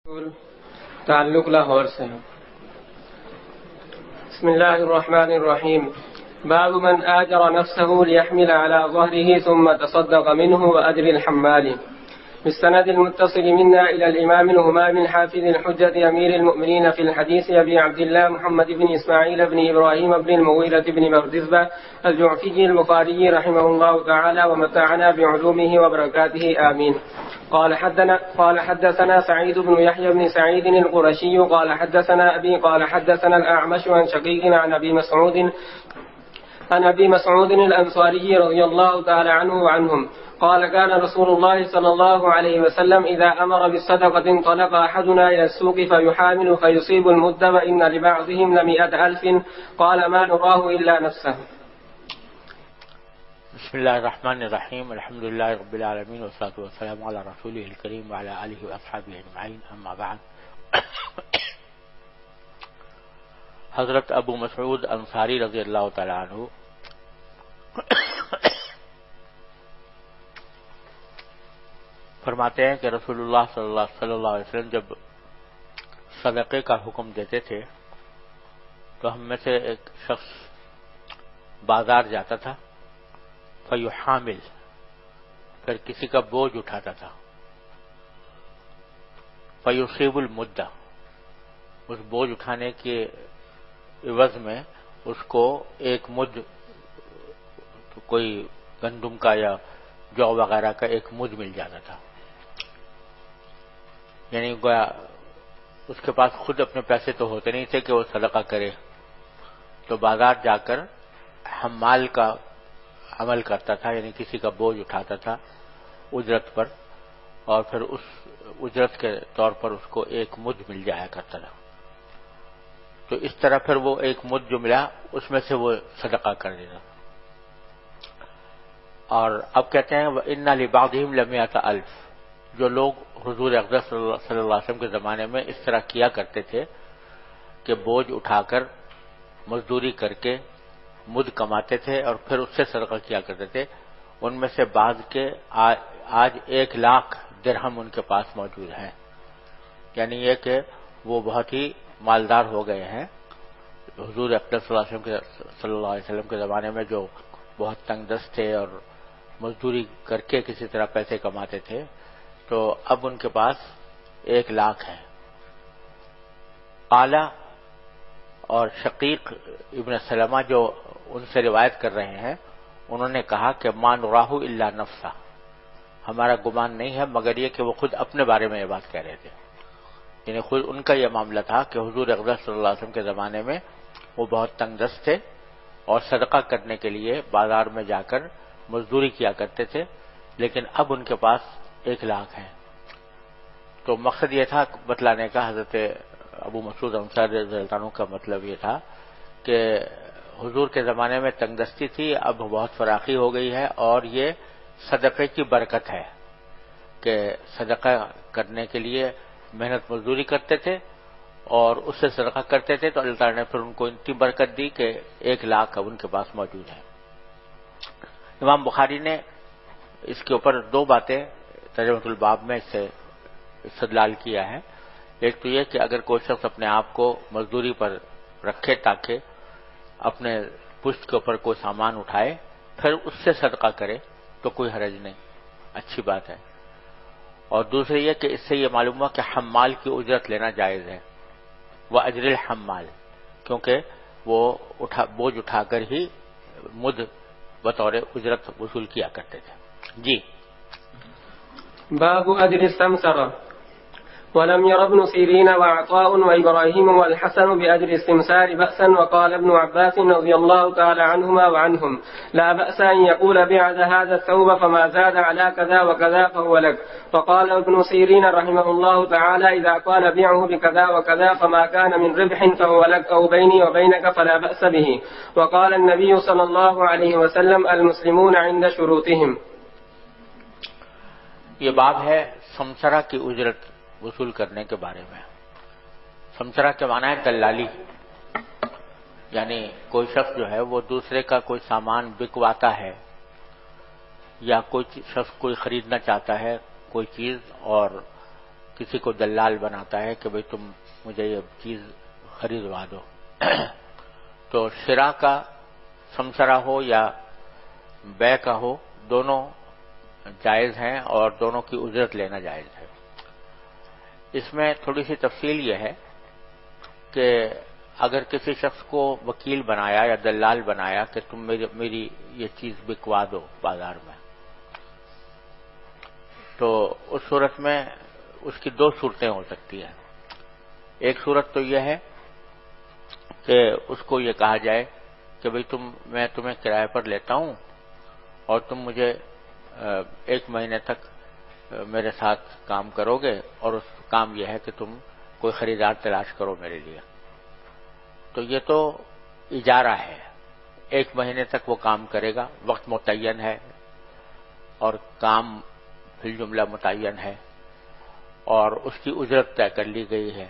تعلق لاہور سے. بسم اللہ الرحمن الرحیم. باب من آجر نفسه ليحمل على ظهره ثم تصدق منه وأجر الحمال. بالسند المتصل منا إلى الإمام الهمام الحافظ الحجة أمير المؤمنين في الحديث أبي عبد الله محمد بن إسماعيل بن إبراهيم بن المغيرة بن مردزبة الجعفي البخاري رحمه الله تعالى ومتعنا بعلومه وبركاته آمين. قال حدثنا سعيد بن يحيى بن سعيد القرشي قال حدثنا أبي قال حدثنا الأعمش عن شقيق عن أبي مسعود الأنصاري رضي الله تعالى عنه وعنهم قال كان رسول الله صلى الله عليه وسلم إذا أمر بالصدقة انطلق أحدنا إلى السوق فيحامل فيصيب المد وإن لبعضهم ل100,000 قال ما نراه إلا نفسه. بسم اللہ الرحمن الرحیم. الحمد للہ رب العالمین والصلاۃ والسلام علی رسولہ الکریم وعلی آلہ واصحابہ اجمعین. اما بعد. حضرت ابو مسعود انصاری رضی اللہ تعالی عنہ فرماتے ہیں کہ رسول اللہ صلی اللہ علیہ وسلم جب صدقے کا حکم دیتے تھے تو ہم میں سے ایک شخص بازار جاتا تھا فیحامل، پھر کسی کا بوجھ اٹھاتا تھا، فیصیب المدہ، اس بوجھ اٹھانے کے عوض میں اس کو ایک مد، کوئی گندم کا یا جو وغیرہ کا ایک مد مل جاتا تھا. یعنی گویا اس کے پاس خود اپنے پیسے تو ہوتے نہیں تھے کہ وہ صدقہ کرے، تو بازار جا کر حمال کا عمل کرتا تھا، یعنی کسی کا بوجھ اٹھاتا تھا اجرت پر، اور پھر اس اجرت کے طور پر اس کو ایک مد مل جایا کرتا تھا. تو اس طرح پھر وہ ایک مد جو ملا اس میں سے وہ صدقہ کر دیتا. اور اب کہتے ہیں وَإِنَّ لِبَعْضِهِمْ ل100,000، جو لوگ حضور اقدس صلی اللہ علیہ وسلم کے زمانے میں اس طرح کیا کرتے تھے کہ بوجھ اٹھا کر مزدوری کر کے مد کماتے تھے اور پھر اس سے صدقہ کیا کرتے تھے، ان میں سے بعض کے آج 1,00,000 درہم ان کے پاس موجود ہیں. یعنی یہ کہ وہ بہت ہی مالدار ہو گئے ہیں. حضور اقدس صلی اللہ علیہ وسلم کے زمانے میں جو بہت تنگ دست تھے اور مزدوری کر کے کسی طرح پیسے کماتے تھے، تو اب ان کے پاس 1,00,000 ہے. اعلیٰ اور شقیق ابن سلمہ جو ان سے روایت کر رہے ہیں، انہوں نے کہا کہ ما نراہ الا نفسہ، ہمارا گمان نہیں ہے مگر یہ کہ وہ خود اپنے بارے میں یہ بات کہہ رہے تھے. یعنی خود ان کا یہ معاملہ تھا کہ حضور اقدس صلی اللہ علیہ وسلم کے زمانے میں وہ بہت تنگ دست تھے اور صدقہ کرنے کے لیے بازار میں جا کر مزدوری کیا کرتے تھے، لیکن اب ان کے پاس 1,00,000 ہیں. تو مقصد یہ تھا بتلانے کا، حضرت ابو مسعود انصاری رضی اللہ عنہ کا مطلب یہ تھا کہ حضور کے زمانے میں تنگ دستی تھی، اب بہت فراخی ہو گئی ہے، اور یہ صدقے کی برکت ہے کہ صدقہ کرنے کے لیے محنت مزدوری کرتے تھے اور اس سے صدقہ کرتے تھے، تو اللہ تعالیٰ نے پھر ان کو اتنی برکت دی کہ 1,00,000 اب ان کے پاس موجود ہیں. امام بخاری نے اس کے اوپر 2 باتیں ترجمۃ الباب میں اس سے استدلال کیا ہے. ایک تو یہ کہ اگر کوئی شخص اپنے آپ کو مزدوری پر رکھے تاکہ اپنے پشت کے اوپر کوئی سامان اٹھائے پھر اس سے صدقہ کرے تو کوئی حرج نہیں، اچھی بات ہے. اور دوسرے یہ کہ اس سے یہ معلوم ہوا کہ حمال کی اجرت لینا جائز ہے، وہ اجر الحمال، کیونکہ وہ بوجھ اٹھا کر ہی مد بطور اجرت وصول کیا کرتے تھے. جی. باب اجر السمسرة. ولم ير ابن سيرين وعطاء وإبراهيم والحسن بأجر السمسار بأسا، وقال ابن عباس رضي الله تعالى عنهما وعنهم لا بأس أن يقول بعد هذا الثوب فما زاد على كذا وكذا فهو لك. وقال ابن سيرين رحمه الله تعالى إذا قال بيعه بكذا وكذا فما كان من ربح فهو لك أو بيني وبينك فلا بأس به. وقال النبي صلى الله عليه وسلم المسلمون عند شروطهم. یہ باب ہے سمسرہ کی اجرت وصول کرنے کے بارے میں. سمسرہ کے معنی ہے دلالی، یعنی کوئی شخص جو ہے وہ دوسرے کا کوئی سامان بکواتا ہے یا کوئی شخص کوئی خریدنا چاہتا ہے کوئی چیز اور کسی کو دلال بناتا ہے کہ بھئی تم مجھے یہ چیز خریدوا دو، تو شراء کا سمسرہ ہو یا بیع کا ہو، دونوں جائز ہیں اور دونوں کی اجرت لینا جائز ہے۔ اس میں تھوڑی سی تفصیل یہ ہے کہ اگر کسی شخص کو وکیل بنایا یا دلال بنایا کہ تم میری یہ چیز بکوا دو بازار میں، تو اس صورت میں اس کی دو صورتیں ہو سکتی ہیں۔ ایک صورت تو یہ ہے کہ اس کو یہ کہا جائے کہ بھئی میں تمہیں کرائے پر لیتا ہوں اور تم مجھے 1 مہینے تک میرے ساتھ کام کرو گے، اور اس کام یہ ہے کہ تم کوئی خریدار تلاش کرو میرے لیے۔ تو یہ تو اجارہ ہے، 1 مہینے تک وہ کام کرے گا، وقت متعین ہے اور کام فی الجملہ متعین ہے اور اس کی اجرت طے کر لی گئی ہے،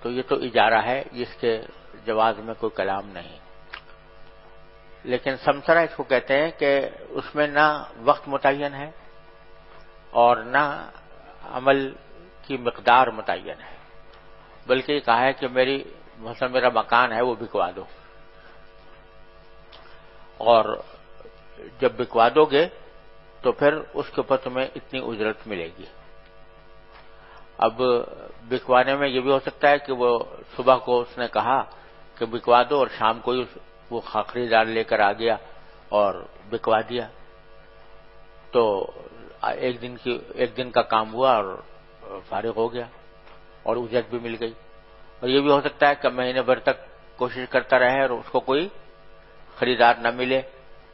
تو یہ تو اجارہ ہے، جس کے جواز میں کوئی کلام نہیں۔ لیکن سمسرہ اس کو کہتے ہیں کہ اس میں نہ وقت متعین ہے اور نہ عمل کی مقدار متعین ہے، بلکہ یہ کہا ہے کہ مثلا میرا مکان ہے وہ بکوا دو، اور جب بکوا دو گے تو پھر اس کے اوپر تمہیں اتنی اجرت ملے گی۔ اب بکوانے میں یہ بھی ہو سکتا ہے کہ وہ صبح کو اس نے کہا کہ بکوا دو اور شام کو ہی وہ خریدار لے کر آ گیا اور بکوا دیا، تو ایک دن کا کام ہوا اور فارغ ہو گیا اور اجرت بھی مل گئی۔ اور یہ بھی ہو سکتا ہے کہ مہینے بھر تک کوشش کرتا رہے اور اس کو کوئی خریدار نہ ملے،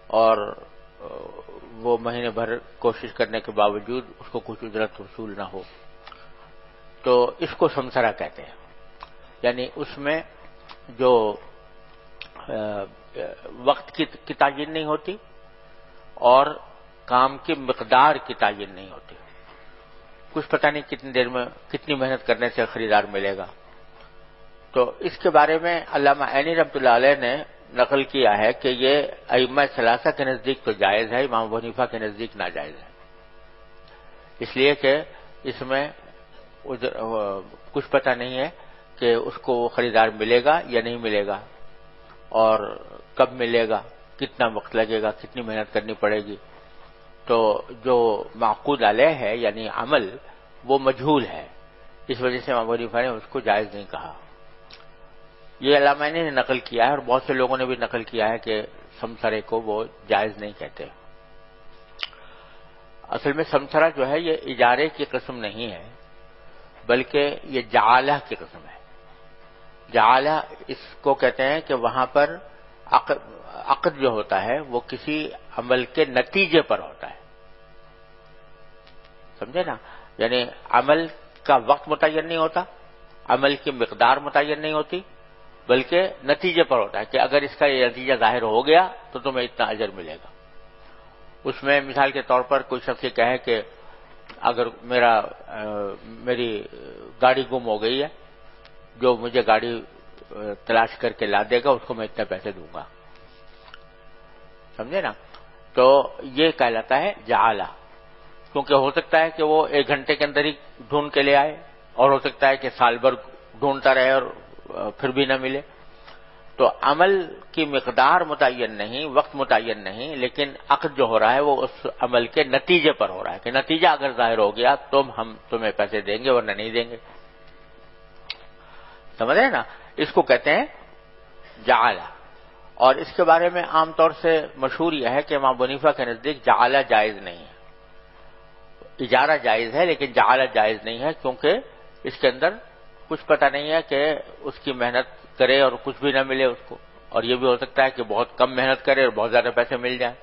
اور وہ مہینے بھر کوشش کرنے کے باوجود اس کو کچھ اجرت وصول نہ ہو، تو اس کو سمسرہ کہتے ہیں۔ یعنی اس میں جو وقت کی تعین نہیں ہوتی اور کام کی مقدار کی تعین نہیں ہوتی، کچھ پتہ نہیں کتنی دیر میں کتنی محنت کرنے سے خریدار ملے گا۔ تو اس کے بارے میں علامہ عینی رحمۃ اللہ علیہ نے نقل کیا ہے کہ یہ ائمہ ثلاثہ کے نزدیک تو جائز ہے، امام ابو حنیفہ کے نزدیک ناجائز ہے، اس لیے کہ اس میں کچھ پتہ نہیں ہے کہ اس کو وہ خریدار ملے گا یا نہیں ملے گا، اور کب ملے گا، کتنا وقت لگے گا، کتنی محنت کرنی پڑے گی۔ تو جو معقود علیہ ہے یعنی عمل، وہ مجہول ہے، اس وجہ سے امام ابو حنیفہ نے اس کو جائز نہیں کہا۔ یہ علامہ نے نقل کیا ہے اور بہت سے لوگوں نے بھی نقل کیا ہے کہ سمسرے کو وہ جائز نہیں کہتے۔ اصل میں سمسرہ جو ہے یہ اجارے کی قسم نہیں ہے، بلکہ یہ جعالہ کی قسم ہے۔ جعالہ اس کو کہتے ہیں کہ وہاں پر عقد جو ہوتا ہے وہ کسی عمل کے نتیجے پر ہوتا ہے، سمجھے نا؟ یعنی عمل کا وقت متعین نہیں ہوتا، عمل کی مقدار متعین نہیں ہوتی، بلکہ نتیجے پر ہوتا ہے کہ اگر اس کا یہ نتیجہ ظاہر ہو گیا تو تمہیں اتنا اجر ملے گا۔ اس میں مثال کے طور پر کوئی شخص یہ کہے کہ اگر میری گاڑی گم ہو گئی ہے، جو مجھے گاڑی تلاش کر کے لا دے گا اس کو میں اتنے پیسے دوں گا، سمجھے نا؟ تو یہ کہلاتا ہے جعالہ، کیونکہ ہو سکتا ہے کہ وہ 1 گھنٹے کے اندر ہی ڈھونڈ کے لے آئے، اور ہو سکتا ہے کہ سال بھر ڈھونڈتا رہے اور پھر بھی نہ ملے۔ تو عمل کی مقدار متعین نہیں، وقت متعین نہیں، لیکن عقد جو ہو رہا ہے وہ اس عمل کے نتیجے پر ہو رہا ہے کہ نتیجہ اگر ظاہر ہو گیا تو ہم تمہیں پیسے دیں گے ورنہ نہیں دیں گے، سمجھ رہے نا؟ اس کو کہتے ہیں جعالہ۔ اور اس کے بارے میں عام طور سے مشہور یہ ہے کہ امام ابو حنیفہ کے نزدیک جعالہ جائز نہیں ہے، اجارہ جائز ہے لیکن جعالہ جائز نہیں ہے، کیونکہ اس کے اندر کچھ پتہ نہیں ہے کہ اس کی محنت کرے اور کچھ بھی نہ ملے اس کو، اور یہ بھی ہو سکتا ہے کہ بہت کم محنت کرے اور بہت زیادہ پیسے مل جائیں۔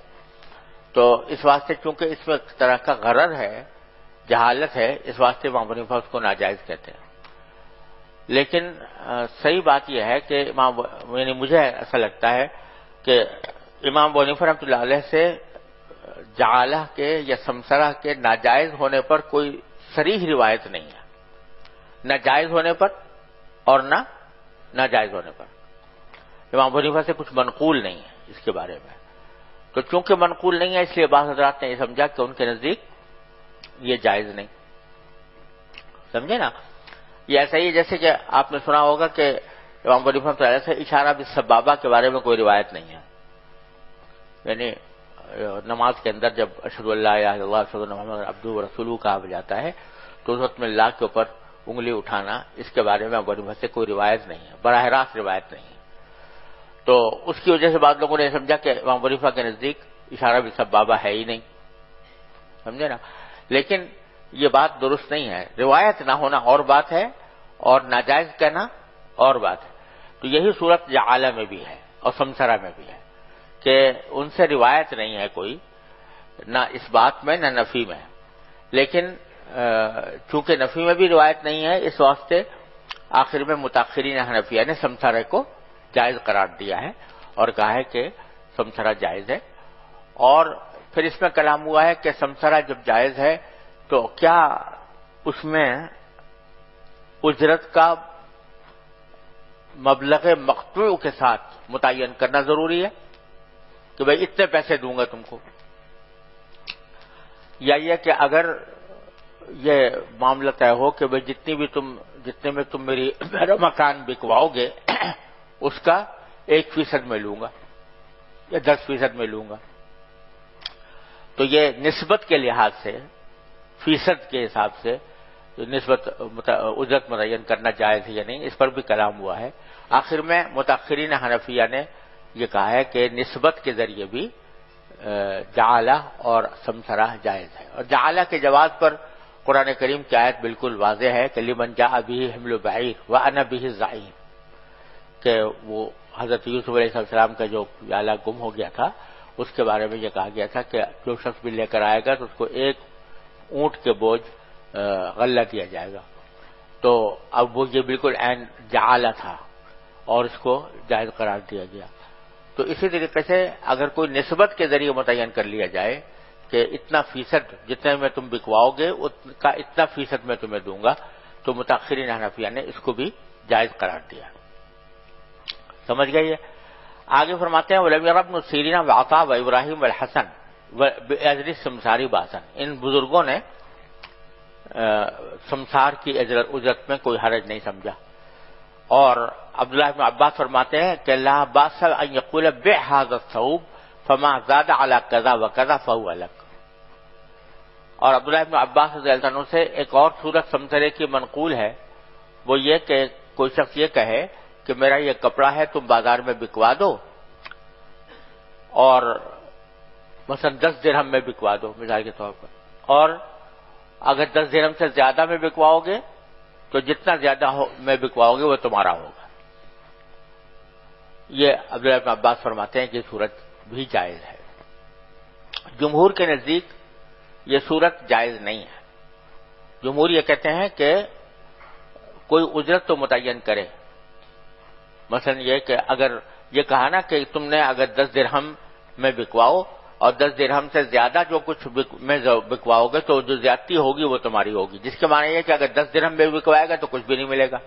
تو اس واسطے چونکہ اس میں ایک طرح کا غرض ہے، جہالت ہے، اس واسطے امام ابو حنیفہ اس کو ناجائز کہتے ہیں۔ لیکن صحیح بات یہ ہے کہ یعنی مجھے ایسا لگتا ہے کہ امام ابو حنیفہ رحمۃ اللہ علیہ سے جعالہ کے یا سمسرہ کے ناجائز ہونے پر کوئی صریح روایت نہیں ہے، نہ جائز ہونے پر اور نہ ناجائز ہونے پر۔ امام ابو حنیفہ سے کچھ منقول نہیں ہے اس کے بارے میں، تو چونکہ منقول نہیں ہے اس لیے بعض حضرات نے یہ سمجھا کہ ان کے نزدیک یہ جائز نہیں۔ سمجھے نا؟ یہ ایسا ہی جیسے کہ آپ نے سنا ہوگا کہ امام ابو حنیفہ رحمۃ اللہ سے اشارہ بالسبابہ کے بارے میں کوئی روایت نہیں ہے. یعنی نماز کے اندر جب اشہد ان لا الہ الا اللہ اشہد ان محمد عبدہ ورسولہ کہا جاتا ہے تو اس وقت میں اللہ کے اوپر انگلی اٹھانا، اس کے بارے میں ابو حنیفہ سے کوئی روایت نہیں ہے، براہ راست روایت نہیں ہے. تو اس کی وجہ سے بعض لوگوں نے سمجھا کہ امام ابو حنیفہ کے نزدیک اشارہ بالسبابہ ہے ہی نہیں، سمجھے نا؟ لیکن یہ بات درست نہیں ہے. روایت نہ ہونا اور بات ہے اور ناجائز کہنا اور بات ہے. تو یہی صورت جعالہ میں بھی ہے اور سمسرہ میں بھی ہے کہ ان سے روایت نہیں ہے کوئی، نہ اس بات میں نہ نفی میں. لیکن چونکہ نفی میں بھی روایت نہیں ہے، اس واسطے آخر میں متاخرین حنفیہ نے سمسرہ کو جائز قرار دیا ہے اور کہا ہے کہ سمسرہ جائز ہے. اور پھر اس میں کلام ہوا ہے کہ سمسرہ جب جائز ہے تو کیا اس میں اجرت کا مبلغ مقطوع کے ساتھ متعین کرنا ضروری ہے کہ بھئی اتنے پیسے دوں گا تم کو، یا یہ کہ اگر یہ معاملہ طے ہو کہ بھئی جتنے میں تم میرا مکان بکواؤ گے اس کا 1% میں لوں گا یا 10% میں لوں گا. تو یہ نسبت کے لحاظ سے فیصد کے حساب سے نسبت اجرت متعین کرنا جائز ہے یا نہیں، اس پر بھی کلام ہوا ہے. آخر میں متاخرین حنفیہ نے یہ کہا ہے کہ نسبت کے ذریعے بھی جعالہ اور سمسرہ جائز ہے. اور جعالہ کے جواز پر قرآن کریم کی آیت بالکل واضح ہے کہ لمن جاء به حمل بعیر وانا به زعیم، کہ وہ حضرت یوسف علیہ السلام کا جو پیالہ گم ہو گیا تھا اس کے بارے میں یہ کہا گیا تھا کہ جو شخص بھی لے کر آئے گا تو اس کو ایک اونٹ کے بوجھ غلہ دیا جائے گا. تو اب وہ یہ بالکل عین جعالہ تھا اور اس کو جائز قرار دیا گیا. تو اسی طریقے سے اگر کوئی نسبت کے ذریعے متعین کر لیا جائے کہ اتنا فیصد جتنے میں تم بکواؤ گے اس کا اتنا فیصد میں تمہیں دوں گا، تو متاخرین حنفیہ نے اس کو بھی جائز قرار دیا. سمجھ گئے؟ آگے فرماتے ہیں وَلَمْ يَرَ ابْنُ سِيرِينَ وَعَطَاءَ وَإِبْرَاهِيمَ وَالْحَسَنُ وَأَجْرِ السَّمْسَارِ بَأْسًا. ان بزرگوں نے سمسار کی اجرت میں کوئی حرج نہیں سمجھا. اور عبداللہ بن عباس فرماتے ہیں کہ لا باس ان یقول بع هذا الثوب فما زاد على كذا وكذا فهو لك. اور عبداللہ بن عباس رضی اللہ عنہ سے ایک اور صورت سمسرے کی منقول ہے، وہ یہ کہ کوئی شخص یہ کہے کہ میرا یہ کپڑا ہے تم بازار میں بکوا دو اور مثلا 10 درہم میں بکوا دو مثال کے طور پر، اور اگر 10 درہم سے زیادہ میں بکواؤ گے تو جتنا زیادہ میں بکواؤ گے وہ تمہارا ہوگا. یہ عبداللہ بن عباس فرماتے ہیں کہ صورت بھی جائز ہے. جمہور کے نزدیک یہ صورت جائز نہیں ہے. جمہور یہ کہتے ہیں کہ کوئی اجرت تو متعین کرے. مثلا یہ کہ اگر یہ کہا نا کہ تم نے اگر 10 درہم میں بکواؤ اور 10 درہم سے زیادہ جو کچھ میں بکواؤ گے تو جو زیادتی ہوگی وہ تمہاری ہوگی، جس کے معنی یہ کہ اگر 10 درہم میں بکوائے گا تو کچھ بھی نہیں ملے گا،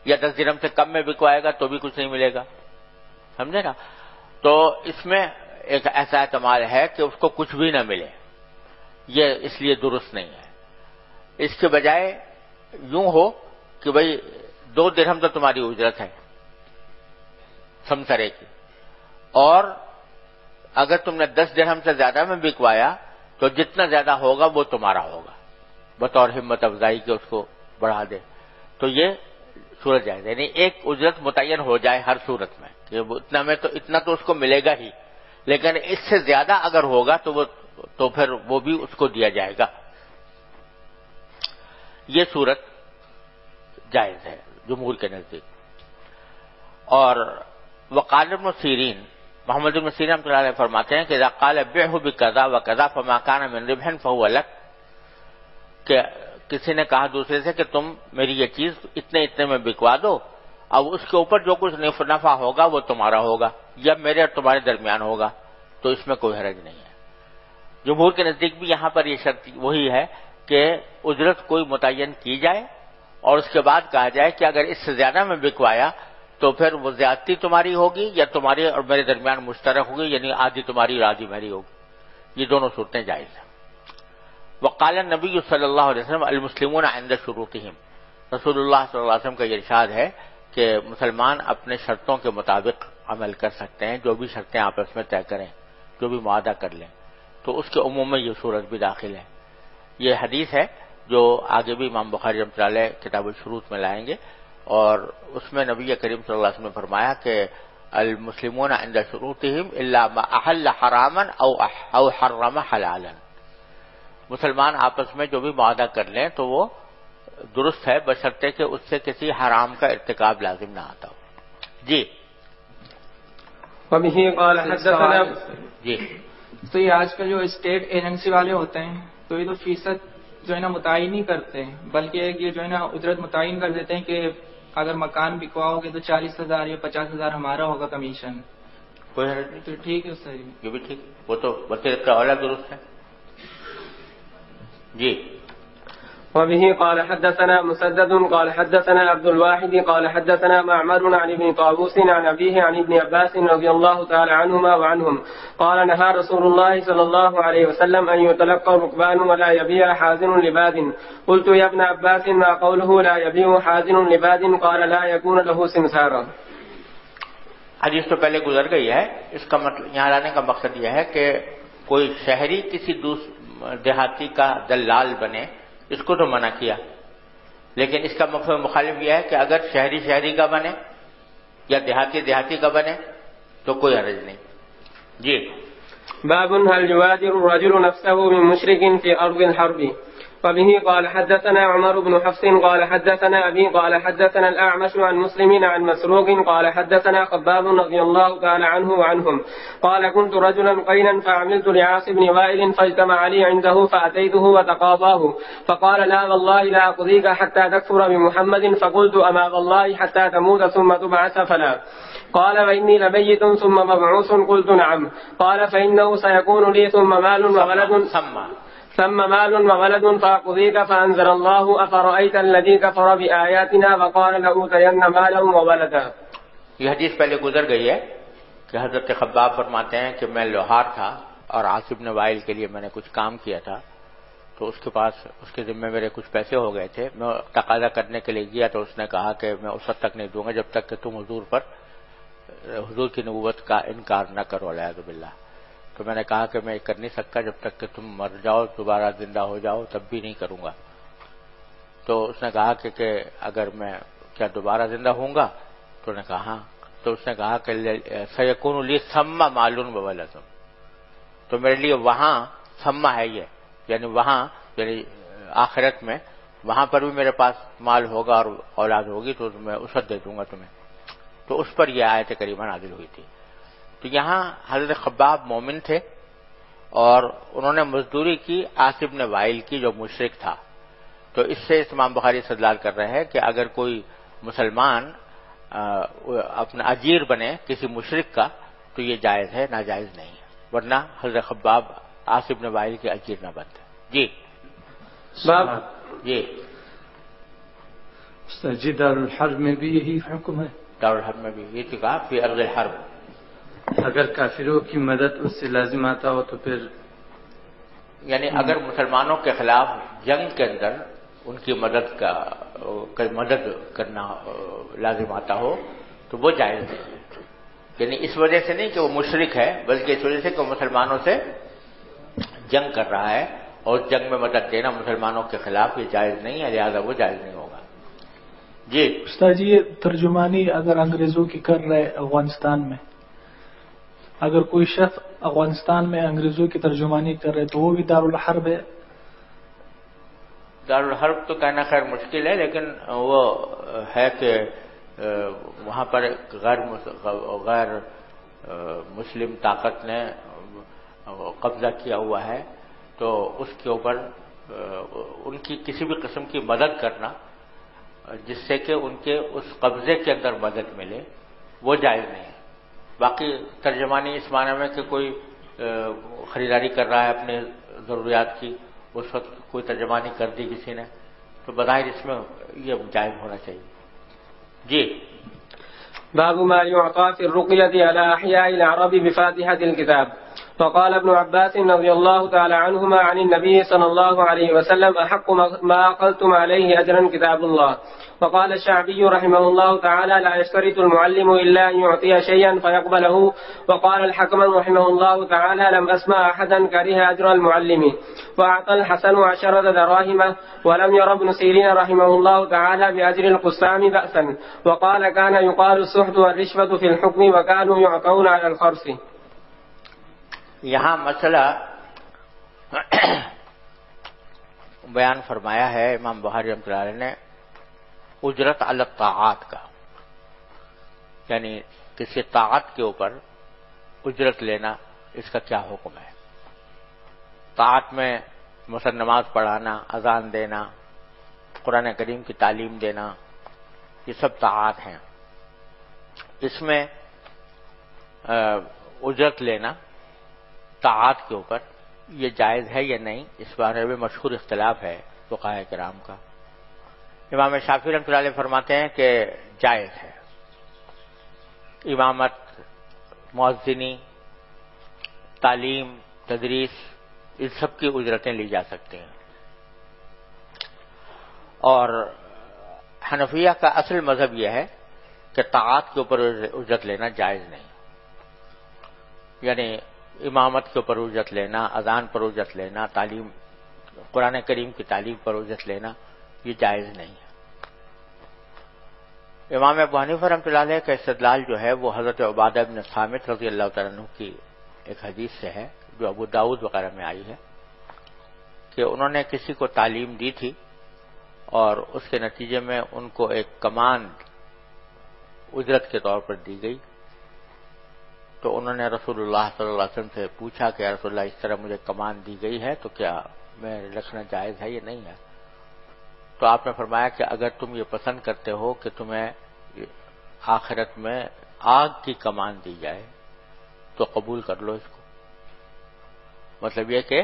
یا 10 درہم سے کم میں بکوائے گا تو بھی کچھ نہیں ملے گا. سمجھے نا؟ تو اس میں ایک ایسا احتمال ہے کہ اس کو کچھ بھی نہ ملے، یہ اس لیے درست نہیں ہے. اس کے بجائے یوں ہو کہ بھئی 2 درہم تو تمہاری اجرت ہے سمسرے کی، اور اگر تم نے 10 درہم سے زیادہ میں بکوایا تو جتنا زیادہ ہوگا وہ تمہارا ہوگا، بطور ہمت افزائی کے اس کو بڑھا دے. تو یہ صورت جائز ہے، یعنی ایک اجرت متعین ہو جائے ہر صورت میں کہ اتنا تو اس کو ملے گا ہی، لیکن اس سے زیادہ اگر ہوگا تو پھر وہ بھی اس کو دیا جائے گا. یہ صورت جائز ہے جمہور کے نزدیک. اور وقال ابن سیرین، محمد بن سیرین رحمۃ اللہ علیہ فرماتے ہیں کہ اذا قال بعه بكذا وكذا فما كان من ربح فهو لك، کہ کسی نے کہا دوسرے سے کہ تم میری یہ چیز اتنے میں بکوا دو، اب اس کے اوپر جو کچھ نفع ہوگا وہ تمہارا ہوگا یا میرے اور تمہارے درمیان ہوگا، تو اس میں کوئی حرج نہیں ہے. جمہور کے نزدیک بھی یہاں پر یہ شرط وہی ہے کہ اجرت کوئی متعین کی جائے اور اس کے بعد کہا جائے کہ اگر اس سے زیادہ میں بکوایا تو پھر وہ زیادتی تمہاری ہوگی یا تمہارے اور میرے درمیان مشترک ہوگی، یعنی آدھی تمہاری اور آدھی میری ہوگی. یہ دونوں صورتیں جائز ہیں. وقال النبی صلی اللہ علیہ وسلم المسلمون عند شروطہم، رسول اللہ صلی اللہ علیہ وسلم کا یہ ارشاد ہے کہ مسلمان اپنے شرطوں کے مطابق عمل کر سکتے ہیں، جو بھی شرطیں آپس میں طے کریں، جو بھی معاہدہ کر لیں، تو اس کے عموم میں یہ صورت بھی داخل ہے۔ یہ حدیث ہے جو آگے بھی امام بخاری رحمۃ اللہ علیہ کتاب الشروط میں لائیں گے، اور اس میں نبی کریم صلی اللہ علیہ وسلم نے فرمایا کہ المسلمون عند شروطہم الا ما احل حراما او حرم حلالا، مسلمان آپس میں جو بھی معاہدہ کر لیں تو وہ درست ہے، بشرطے کہ اس سے کسی حرام کا ارتکاب لازم نہ آتا ہو۔ جی وبه قال حدثنا جی تو یہ آج کل جو اسٹیٹ ایجنسی والے ہوتے ہیں تو یہ تو فیصد جو ہے نا متعین نہیں کرتے، بلکہ یہ جو ہے نا اجرت متعین کر دیتے ہیں کہ اگر مکان بکواؤ گے تو 40,000 یا 50,000 ہمارا ہوگا کمیشن۔ کوئی حرج نہیں، تو ٹھیک ہے صحیح۔ یہ بھی ٹھیک، وہ تو وسیلت کا اعلیٰ درست ہے۔ جی وبه قال حدثنا مسدد قال حدثنا عبد الواحد قال حدثنا معمر عن ابن طاووس عن أبيه عن ابن عباس رضي الله تعالى عنهما وعنهم قال نهى رسول الله صلى الله عليه وسلم أن يتلقى الركبان ولا يبيع حازن لباد. قلت يا ابن عباس ما قوله لا يبيع حازن لباد؟ قال لا يكون له سمسارا۔ حدیث تو پہلے گزر گئی ہے، اس کا مطلب یہاں لانے کا مقصد یہ ہے کہ کوئی شہری کسی دیہاتی کا دلال بنے، اس کو تو منع کیا، لیکن اس کا مفہوم مخالف یہ ہے کہ اگر شہری کا بنے یا دیہاتی کا بنے تو کوئی حرج نہیں۔ جی باب هل يواجر الرجل نفسه من مشرك في أرض الحرب. وبه قال حدثنا عمر بن حفص قال حدثنا أبي قال حدثنا الأعمش عن مسلم عن مسروق قال حدثنا خباب رضي الله تعالى عنه وعنهم قال كنت رجلا قينا فعملت لعاص بن وائل فاجتمع لي عنده فأتيته وتقاضاه فقال لا والله لا أقضيك حتى تكفر بمحمد، فقلت أما والله حتى تموت ثم تبعث؟ فلا. قال وإني لميت ثم مبعوث؟ قلت نعم. قال فإنه سيكون لي ثم مال وولد فأقضيك. فأنزل الله أفرأيت الذي كفر بآياتنا وقال لأوتين مالا وولدا۔ یہ حدیث پہلے گزر گئی ہے کہ حضرت خباب فرماتے ہیں کہ میں لوہار تھا اور عاص بن وائل کے لیے میں نے کچھ کام کیا تھا، تو اس کے پاس اس کے ذمہ میرے کچھ پیسے ہو گئے تھے، میں تقاضا کرنے کے لیے گیا تو اس نے کہا کہ میں اس وقت تک نہیں دوں گا جب تک کہ تم حضور کی نبوت کا انکار نہ کرو، والعیاذ باللہ۔ تو میں نے کہا کہ میں یہ کر نہیں سکتا، جب تک کہ تم مر جاؤ دوبارہ زندہ ہو جاؤ تب بھی نہیں کروں گا۔ تو اس نے کہا کہ اگر میں کیا دوبارہ زندہ ہوں گا؟ تو نے کہا ہاں۔ تو اس نے کہا کہ سیکون لی ثم مال وولد، تو میرے لیے وہاں ثم ہے، یہ یعنی وہاں یعنی آخرت میں وہاں پر بھی میرے پاس مال ہوگا اور اولاد ہوگی تو میں اس وقت دے دوں گا تمہیں۔ تو اس پر یہ آیت کریمہ نازل ہوئی تھی۔ تو یہاں حضرت خباب مومن تھے اور انہوں نے مزدوری کی عاص بن وائل کی جو مشرک تھا، تو اس سے امام بخاری استدلال کر رہے ہیں کہ اگر کوئی مسلمان اپنا اجیر بنے کسی مشرک کا تو یہ جائز ہے، ناجائز نہیں ہے، ورنہ حضرت خباب عاص بن وائل کے اجیر نہ بنتے۔ جی جی جی دارالحرب میں بھی یہی حکم ہے؟ دارالحرب میں بھی یہ کہا فی ارض الحرب، اگر کافروں کی مدد اس سے لازم آتا ہو تو پھر یعنی اگر مسلمانوں کے خلاف جنگ کے اندر ان کی مدد کرنا لازم آتا ہو تو وہ جائز نہیں ہے، یعنی اس وجہ سے نہیں کہ وہ مشرک ہے، بلکہ اس وجہ سے کہ وہ مسلمانوں سے جنگ کر رہا ہے اور جنگ میں مدد دینا مسلمانوں کے خلاف یہ جائز نہیں ہے، لہذا وہ جائز نہیں ہوگا۔ جی استاد جی، یہ ترجمانی اگر انگریزوں کی کر رہے افغانستان میں، اگر کوئی شخص افغانستان میں انگریزوں کی ترجمانی کر رہے تو وہ بھی دارالحرب ہے؟ دارالحرب تو کہنا خیر مشکل ہے، لیکن وہ ہے کہ وہاں پر غیر مسلم طاقت نے قبضہ کیا ہوا ہے، تو اس کے اوپر ان کی کسی بھی قسم کی مدد کرنا جس سے کہ ان کے اس قبضے کے اندر مدد ملے وہ جائز نہیں ہے۔ باقی ترجمانی اس معنی میں کہ کوئی خریداری کر رہا ہے اپنے ضروریات کی، اس وقت کوئی ترجمانی کر دی کسی نے تو بظاہر اس میں یہ جائز ہونا چاہیے۔ جی باب ما يعطى في الرقية على أحياء العرب بفاتحة الكتاب. وقال ابن عباس رضي الله تعالى عنهما عن النبي صلى الله عليه وسلم أحق ما أقلتم عليه أجرا كتاب الله. وقال الشعبي رحمه الله تعالى لا يشترط المعلم إلا أن يعطي شيئا فيقبله. وقال الحكم رحمه الله تعالى لم أسمع أحدا كره أجر المعلم. وأعطى الحسن 10 دراهم ولم ير ابن سيرين رحمه الله تعالى بأجر القسام بأسا. وقال كان يقال السحت والرشوة في الحكم وكانوا يعطون على الخرص. یہاں مسئلہ بیان فرمایا ہے امام بخاری رحمۃ اللہ علیہ نے اجرت علی الطاعات کا، یعنی کسی طاعت کے اوپر اجرت لینا، اس کا کیا حکم ہے۔ طاعت میں مثلا نماز پڑھانا، اذان دینا، قرآن کریم کی تعلیم دینا، یہ سب طاعات ہیں۔ اس میں اجرت لینا طاعات کے اوپر یہ جائز ہے یا نہیں، اس بارے میں مشہور اختلاف ہے فقہاء کرام کا۔ امام شافعی رحمۃ اللہ علیہ فرماتے ہیں کہ جائز ہے، امامت، مؤذنی، تعلیم، تدریس، ان سب کی اجرتیں لی جا سکتی ہیں۔ اور حنفیہ کا اصل مذہب یہ ہے کہ طاعات کے اوپر اجرت لینا جائز نہیں، یعنی امامت کے اوپر اجرت لینا، اذان پر اجرت لینا، تعلیم، قرآن کریم کی تعلیم پر اجرت لینا، یہ جائز نہیں ہے۔ امام ابو حنیفہ رحمۃ اللہ علیہ کا استدلال جو ہے وہ حضرت عبادہ بن صامت رضی اللہ تعالیٰ عنہ کی ایک حدیث سے ہے جو ابو داؤد وغیرہ میں آئی ہے کہ انہوں نے کسی کو تعلیم دی تھی اور اس کے نتیجے میں ان کو ایک کمان اجرت کے طور پر دی گئی، تو انہوں نے رسول اللہ صلی اللہ علیہ وسلم سے پوچھا کہ یا رسول اللہ اس طرح مجھے کمان دی گئی ہے تو کیا میں رکھنا جائز ہے یا نہیں ہے؟ تو آپ نے فرمایا کہ اگر تم یہ پسند کرتے ہو کہ تمہیں آخرت میں آگ کی کمان دی جائے تو قبول کر لو اس کو، مطلب یہ کہ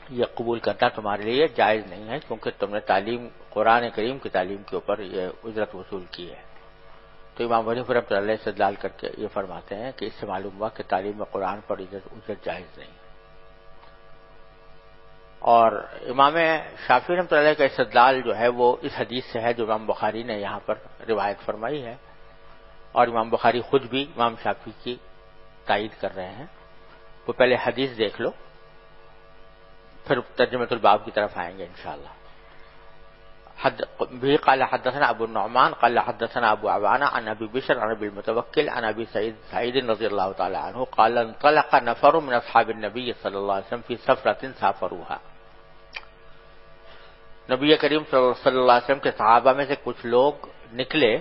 یہ قبول کرنا تمہارے لیے جائز نہیں ہے کیونکہ تم نے تعلیم، قرآن کریم کی تعلیم کے اوپر یہ اجرت وصول کی ہے۔ تو امام حنیفہ رحمۃ اللہ علیہ استدلال کر کے یہ فرماتے ہیں کہ اس سے معلوم ہوا کہ تعلیم قرآن پر اجرت جائز نہیں۔ اور امام شافعی رحمۃ اللہ علیہ کا استدلال جو ہے وہ اس حدیث سے ہے جو امام بخاری نے یہاں پر روایت فرمائی ہے، اور امام بخاری خود بھی امام شافعی کی تائید کر رہے ہیں۔ وہ پہلے حدیث دیکھ لو، پھر ترجمۃ الباب کی طرف آئیں گے انشاءاللہ۔ بھی قال حدثنا ابو النعمان قال حدثنا ابو عوانہ عن ابی بشر عن ابی المتوکل عن ابی سعید رضی اللہ تعالی عنہ قال انطلق نفر من اصحاب النبی صلی اللہ علیہ وسلم فی سفرۃ سافروها۔ نبی کریم صلی اللہ علیہ وسلم کے صحابہ میں سے کچھ لوگ نکلے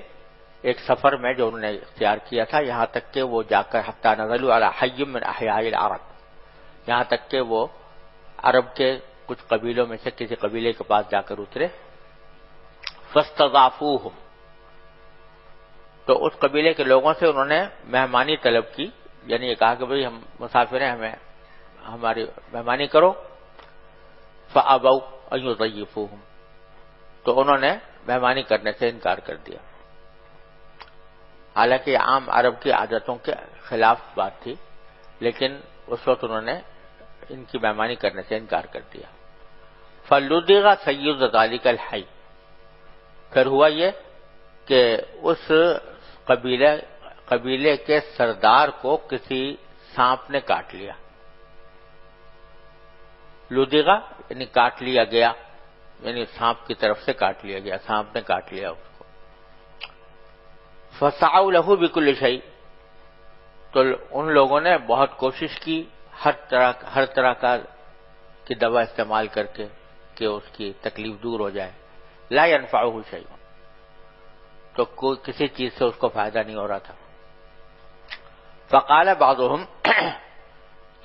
ایک سفر میں جو انہوں نے اختیار کیا تھا، یہاں تک کہ وہ جا کر حتی نزلوا علی حی من احیاء العرب، یہاں تک کہ وہ عرب کے کچھ قبیلوں میں سے کسی قبیلے کے پاس جا کر اترے۔ فاستضافوهم، تو اس قبیلے کے لوگوں سے انہوں نے مہمانی طلب کی، یعنی یہ کہا کہ بھئی ہم مسافر ہیں، ہمیں ہماری مہمانی کرو۔ فابوا ان یضیفوهم، تو انہوں نے مہمانی کرنے سے انکار کر دیا، حالانکہ عام عرب کی عادتوں کے خلاف بات تھی، لیکن اس وقت انہوں نے ان کی مہمانی کرنے سے انکار کر دیا۔ فلدغ سید ذلک الحی، پھر ہوا یہ کہ اس قبیلے کے سردار کو کسی سانپ نے کاٹ لیا۔ لدغا یعنی کاٹ لیا گیا، یعنی سانپ کی طرف سے کاٹ لیا گیا، سانپ نے کاٹ لیا اس کو۔ فسعوا له بكل شيء، تو ان لوگوں نے بہت کوشش کی ہر طرح کی دوا استعمال کر کے کہ اس کی تکلیف دور ہو جائے۔ لا ينفعه شيء، تو کوئی کسی چیز سے اس کو فائدہ نہیں ہو رہا تھا۔ فقال بعضهم،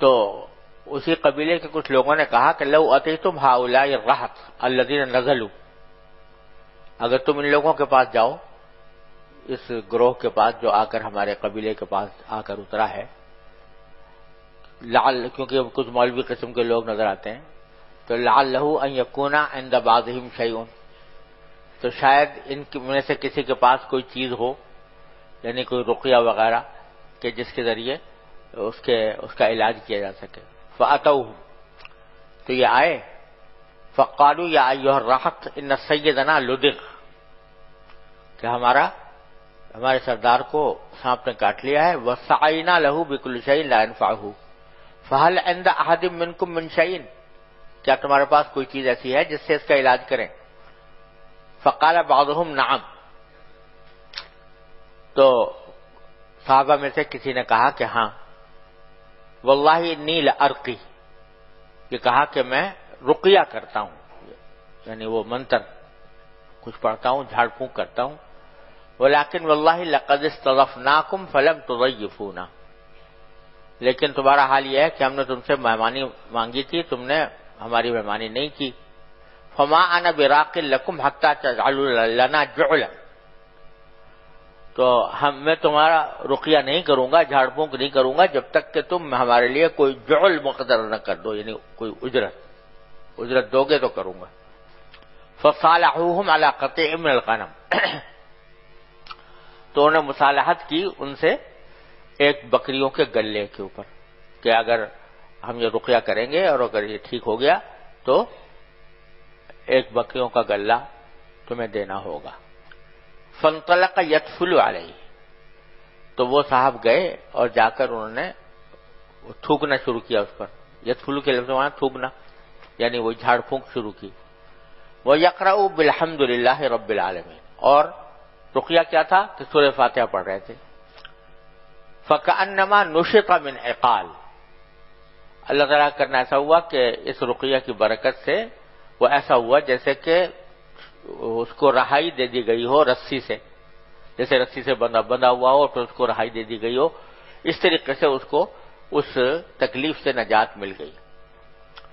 تو اسی قبیلے کے کچھ لوگوں نے کہا کہ لو اتیتم هؤلاء الرهط الذين نزلوا، اگر تم ان لوگوں کے پاس جاؤ، اس گروہ کے پاس جو آ کر ہمارے قبیلے کے پاس آ کر اترا ہے، کیونکہ کچھ مولوی قسم کے لوگ نظر آتے ہیں، تو لعلہ ان یکون عند بعضهم شیء، تو شاید ان میں سے کسی کے پاس کوئی چیز ہو، یعنی کوئی رقیہ وغیرہ کہ جس کے ذریعے اس کا علاج کیا جا سکے. فَأَتَوْهُ، تو یہ آئے. فَقَالُوا يَا أَيُّهَا الرَّحَقُ إِنَّ سَيِّدَنَا لُدِغَ، کہ ہمارے سردار کو سانپ نے کاٹ لیا ہے. وَسَعَيْنَا لَهُ بِكُلِّ شَيْءٍ لَا يَنفَعُهُ فَهَلْ عِندَ أَحَدٍ مِّنكُم مِّن شَيْءٍ، کیا تمہارے پاس کوئی چیز ایسی ہے جس سے اس کا علاج کریں؟ فَقَالَ بَعْضُهُمْ نَعَمْ، تو صحابہ میں سے کسی نے کہا کہ ہاں. وَاللَّهِ إِنِّي لَأَرْقِي، یہ کہا کہ میں رقیہ کرتا ہوں، یعنی وہ منتر کچھ پڑھتا ہوں، جھاڑ پھونک کرتا ہوں. وَلَكِنْ وَاللَّهِ لَقَدْ اسْتَضَفْنَاكُمْ فَلَمْ تُضَيِّفُونَا، لیکن تمہارا حال یہ ہے کہ ہم نے تم سے مہمانی مانگی تھی، تم نے ہماری مہمانی نہیں کی. فَمَا أَنَا بِرَاقٍ لَكُمْ حَتَّى تَجْعَلُوا لَنَا جُعْلًا، تو میں تمہارا رقیہ نہیں کروں گا، جھاڑ پھونک نہیں کروں گا جب تک کہ تم ہمارے لیے کوئی جعل مقرر نہ کر دو، یعنی کوئی اجرت دو گے تو کروں گا. فَصَالَحُوهُمْ عَلَى قَطِيعٍ مِّنَ الْغَنَمِ، تو انہوں نے مصالحت کی ان سے ایک بکریوں کے گلے کے اوپر کہ اگر ہم یہ رقیہ کریں گے اور اگر یہ ٹھیک ہو گیا تو ایک بکریوں کا گلہ تمہیں دینا ہوگا. فَانْطَلَقَ يَتْفُلُ عَلَيْهِ، تو وہ صاحب گئے اور جا کر انہوں نے تھوکنا شروع کیا اس پر. یتفلو کے لفظ وہاں تھوکنا، یعنی وہ جھاڑ پھونک شروع کی. وَيَقْرَأُ بِالْحَمْدُ لِلَّهِ رَبِّ الْعَالَمِينَ، اور رقیہ کیا تھا کہ سورہ فاتحہ پڑھ رہے تھے. فَكَأَنَّمَا نُشِطَ مِنْ عِقَالٍ، اللہ تعالیٰ کرنا ایسا ہوا کہ اس رقیہ کی برکت سے وہ ایسا ہوا جیسے کہ اس کو رہائی دے دی گئی ہو رسی سے، جیسے رسی سے بندھا ہوا ہو تو اس کو رہائی دے دی گئی ہو، اس طریقے سے اس کو اس تکلیف سے نجات مل گئی.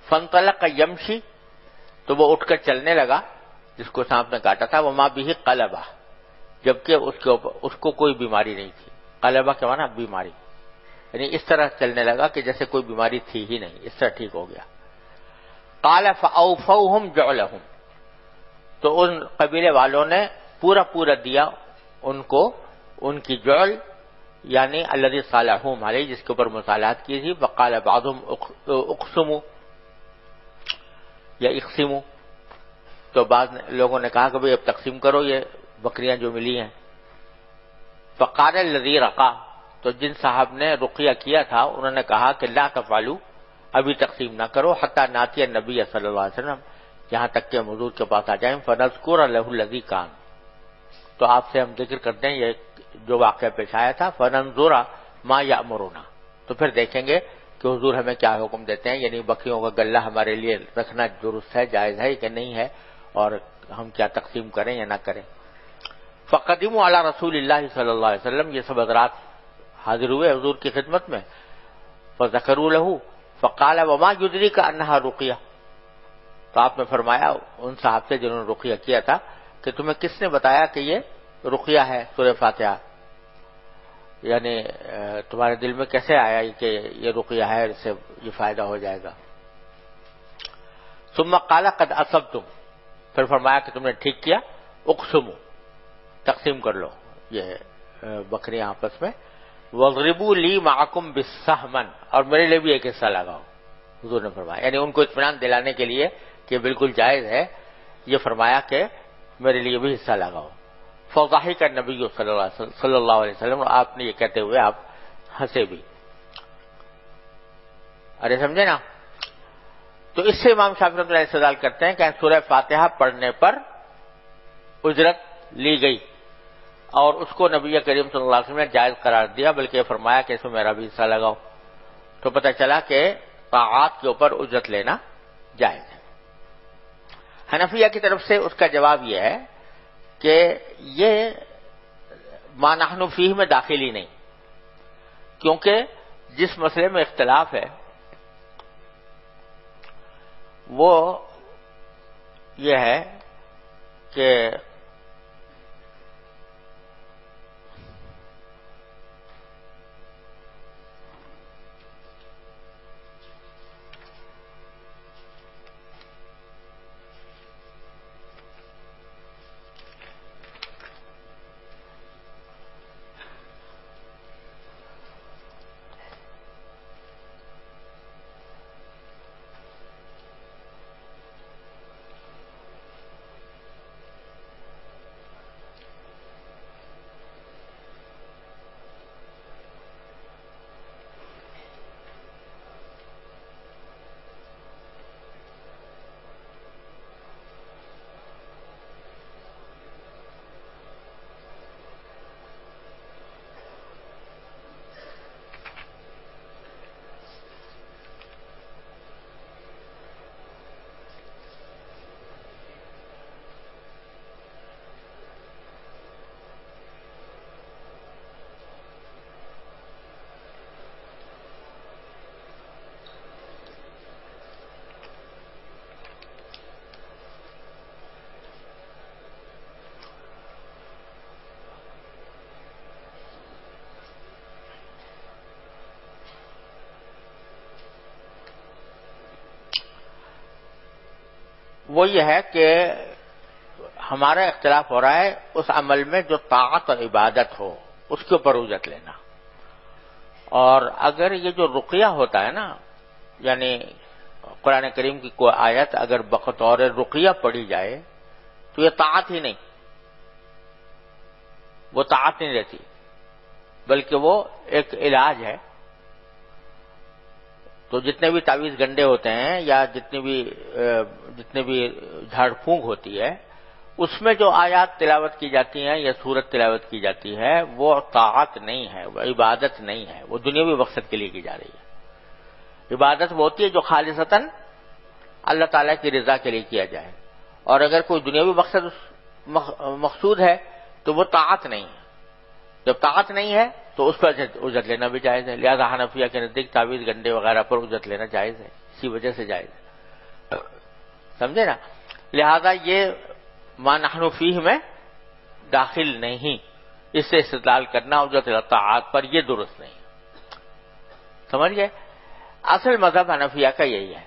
فَانْطَلَقَ يَمْشِي، تو وہ اٹھ کر چلنے لگا جس کو سانپ نے کاٹا تھا. وَمَا بِهِ قَلَبَةٌ، جبکہ اس کو کوئی بیماری نہیں تھی. قلبہ کے معنی بیماری، یعنی اس طرح چلنے لگا کہ جیسے کوئی بیماری تھی ہی نہیں، اس طرح ٹھیک ہو گیا. قَالَ فَأَوْفَوْهُمْ جُعْلَهُمْ، تو ان قبیلے والوں نے پورا دیا ان کو ان کی جعل، یعنی الذی صالحوہم علیہ، جس کے اوپر مصالحت کی تھی. وقال بعضهم اقسموا یا اقسموا، تو بعض لوگوں نے کہا کہ بھئی اب تقسیم کرو یہ بکریاں جو ملی ہیں. فقال الذی رقا، تو جن صاحب نے رقیہ کیا تھا انہوں نے کہا کہ لا تفعلوا، ابھی تقسیم نہ کرو، حتی ناتی النبی صلی اللہ علیہ وسلم، یہاں تک کہ ہم حضور کے پاس آ جائیں. فنذکر له الذی کان، تو آپ سے ہم ذکر کرتے ہیں یہ جو واقعہ پیش آیا تھا. فننظر ما یامرنا، تو پھر دیکھیں گے کہ حضور ہمیں کیا حکم دیتے ہیں، یعنی بکریوں کا گلہ ہمارے لیے رکھنا درست ہے، جائز ہے کہ نہیں ہے، اور ہم کیا تقسیم کریں یا نہ کریں. فقدموا علی رسول اللہ صلی اللہ علیہ وسلم، یہ سب حضرات حاضر ہوئے حضور کی خدمت میں. فذکروا له فقال وما یدریک انها رقیہ، تو آپ نے فرمایا ان صاحب سے جنہوں نے رقیہ کیا تھا کہ تمہیں کس نے بتایا کہ یہ رقیہ ہے سورہ فاتحہ، یعنی تمہارے دل میں کیسے آیا کہ یہ رقیہ ہے، اس سے یہ فائدہ ہو جائے گا. ثم قال قد اصبتم، پھر فرمایا کہ تم نے ٹھیک کیا. اقسموا، تقسیم کر لو یہ بکریاں آپس میں. وَاضْرِبُوا لِي مَعَكُمْ بِالسَّهْمًا، اور میرے لیے بھی ایک حصہ لگاؤ، حضور نے فرمایا، یعنی ان کو اطمینان دلانے کے لیے کہ بالکل جائز ہے، یہ فرمایا کہ میرے لیے بھی حصہ لگاؤ. فضحك النبی صلی اللہ علیہ وسلم، اور آپ نے یہ کہتے ہوئے آپ ہنسے بھی. ارے سمجھے نا؟ تو اس سے امام شافعی رحمۃ اللہ استدلال کرتے ہیں کہ سورہ فاتحہ پڑھنے پر اجرت لی گئی اور اس کو نبی کریم صلی اللہ علیہ وسلم نے جائز قرار دیا، بلکہ فرمایا کہ اس میں میرا بھی حصہ لگاؤ. تو پتہ چلا کہ طاعات کے اوپر اجرت لینا جائز ہے. حنفیہ کی طرف سے اس کا جواب یہ ہے کہ یہ ما نحن فیہ میں داخل ہی نہیں، کیونکہ جس مسئلے میں اختلاف ہے وہ یہ ہے کہ وہ یہ ہے کہ ہمارا اختلاف ہو رہا ہے اس عمل میں جو طاعت اور عبادت ہو اس کے اوپر اجرت لینا. اور اگر یہ جو رقیہ ہوتا ہے نا، یعنی قرآن کریم کی کوئی آیت اگر بطور رقیہ پڑھی جائے تو یہ طاعت ہی نہیں، وہ طاعت نہیں رہتی، بلکہ وہ ایک علاج ہے. تو جتنے بھی تعویذ گنڈے ہوتے ہیں یا جتنے بھی جھاڑ پھونک ہوتی ہے، اس میں جو آیات تلاوت کی جاتی ہیں یا سورت تلاوت کی جاتی ہے وہ طاعت نہیں ہے، وہ عبادت نہیں ہے، وہ دنیاوی مقصد کے لیے کی جا رہی ہے. عبادت وہ ہوتی ہے جو خالصتاً اللہ تعالیٰ کی رضا کے لیے کیا جائے، اور اگر کوئی دنیاوی مقصود ہے تو وہ طاعت نہیں ہے. جب طاعت نہیں ہے تو اس پر اجرت لینا بھی جائز ہے. لہذا حنفیہ کے نزدیک تعویذ گنڈے وغیرہ پر اجرت لینا جائز ہے، اسی وجہ سے جائز ہے. سمجھے نا؟ لہذا یہ ما نحن فیہ میں داخل نہیں، اس سے استدلال کرنا اجرت طاعات پر یہ درست نہیں. سمجھ گئے؟ اصل مذہب حنفیہ کا یہی ہے،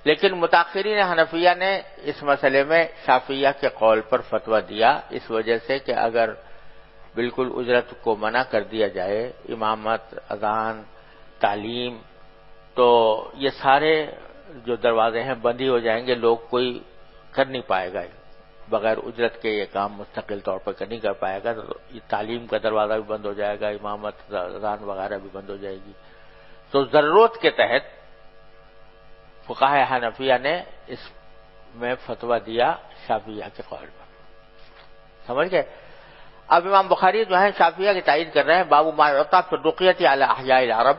لیکن متاخرین حنفیہ نے اس مسئلے میں شافعیہ کے قول پر فتویٰ دیا، اس وجہ سے کہ اگر بالکل اجرت کو منع کر دیا جائے، امامت، اذان، تعلیم، تو یہ سارے جو دروازے ہیں بند ہی ہو جائیں گے. لوگ کوئی کر نہیں پائے گا بغیر اجرت کے، یہ کام مستقل طور پر نہیں کر پائے گا. تو یہ تعلیم کا دروازہ بھی بند ہو جائے گا، امامت، اذان وغیرہ بھی بند ہو جائے گی. تو ضرورت کے تحت فقہاء حنفیہ نے اس میں فتویٰ دیا شافعیہ کے قول پر. سمجھ گئے؟ اب امام بخاری جو ہے شافعیہ کی تائید کر رہے ہیں. باب ما یعطى فی الرقیۃ علی احیاء العرب،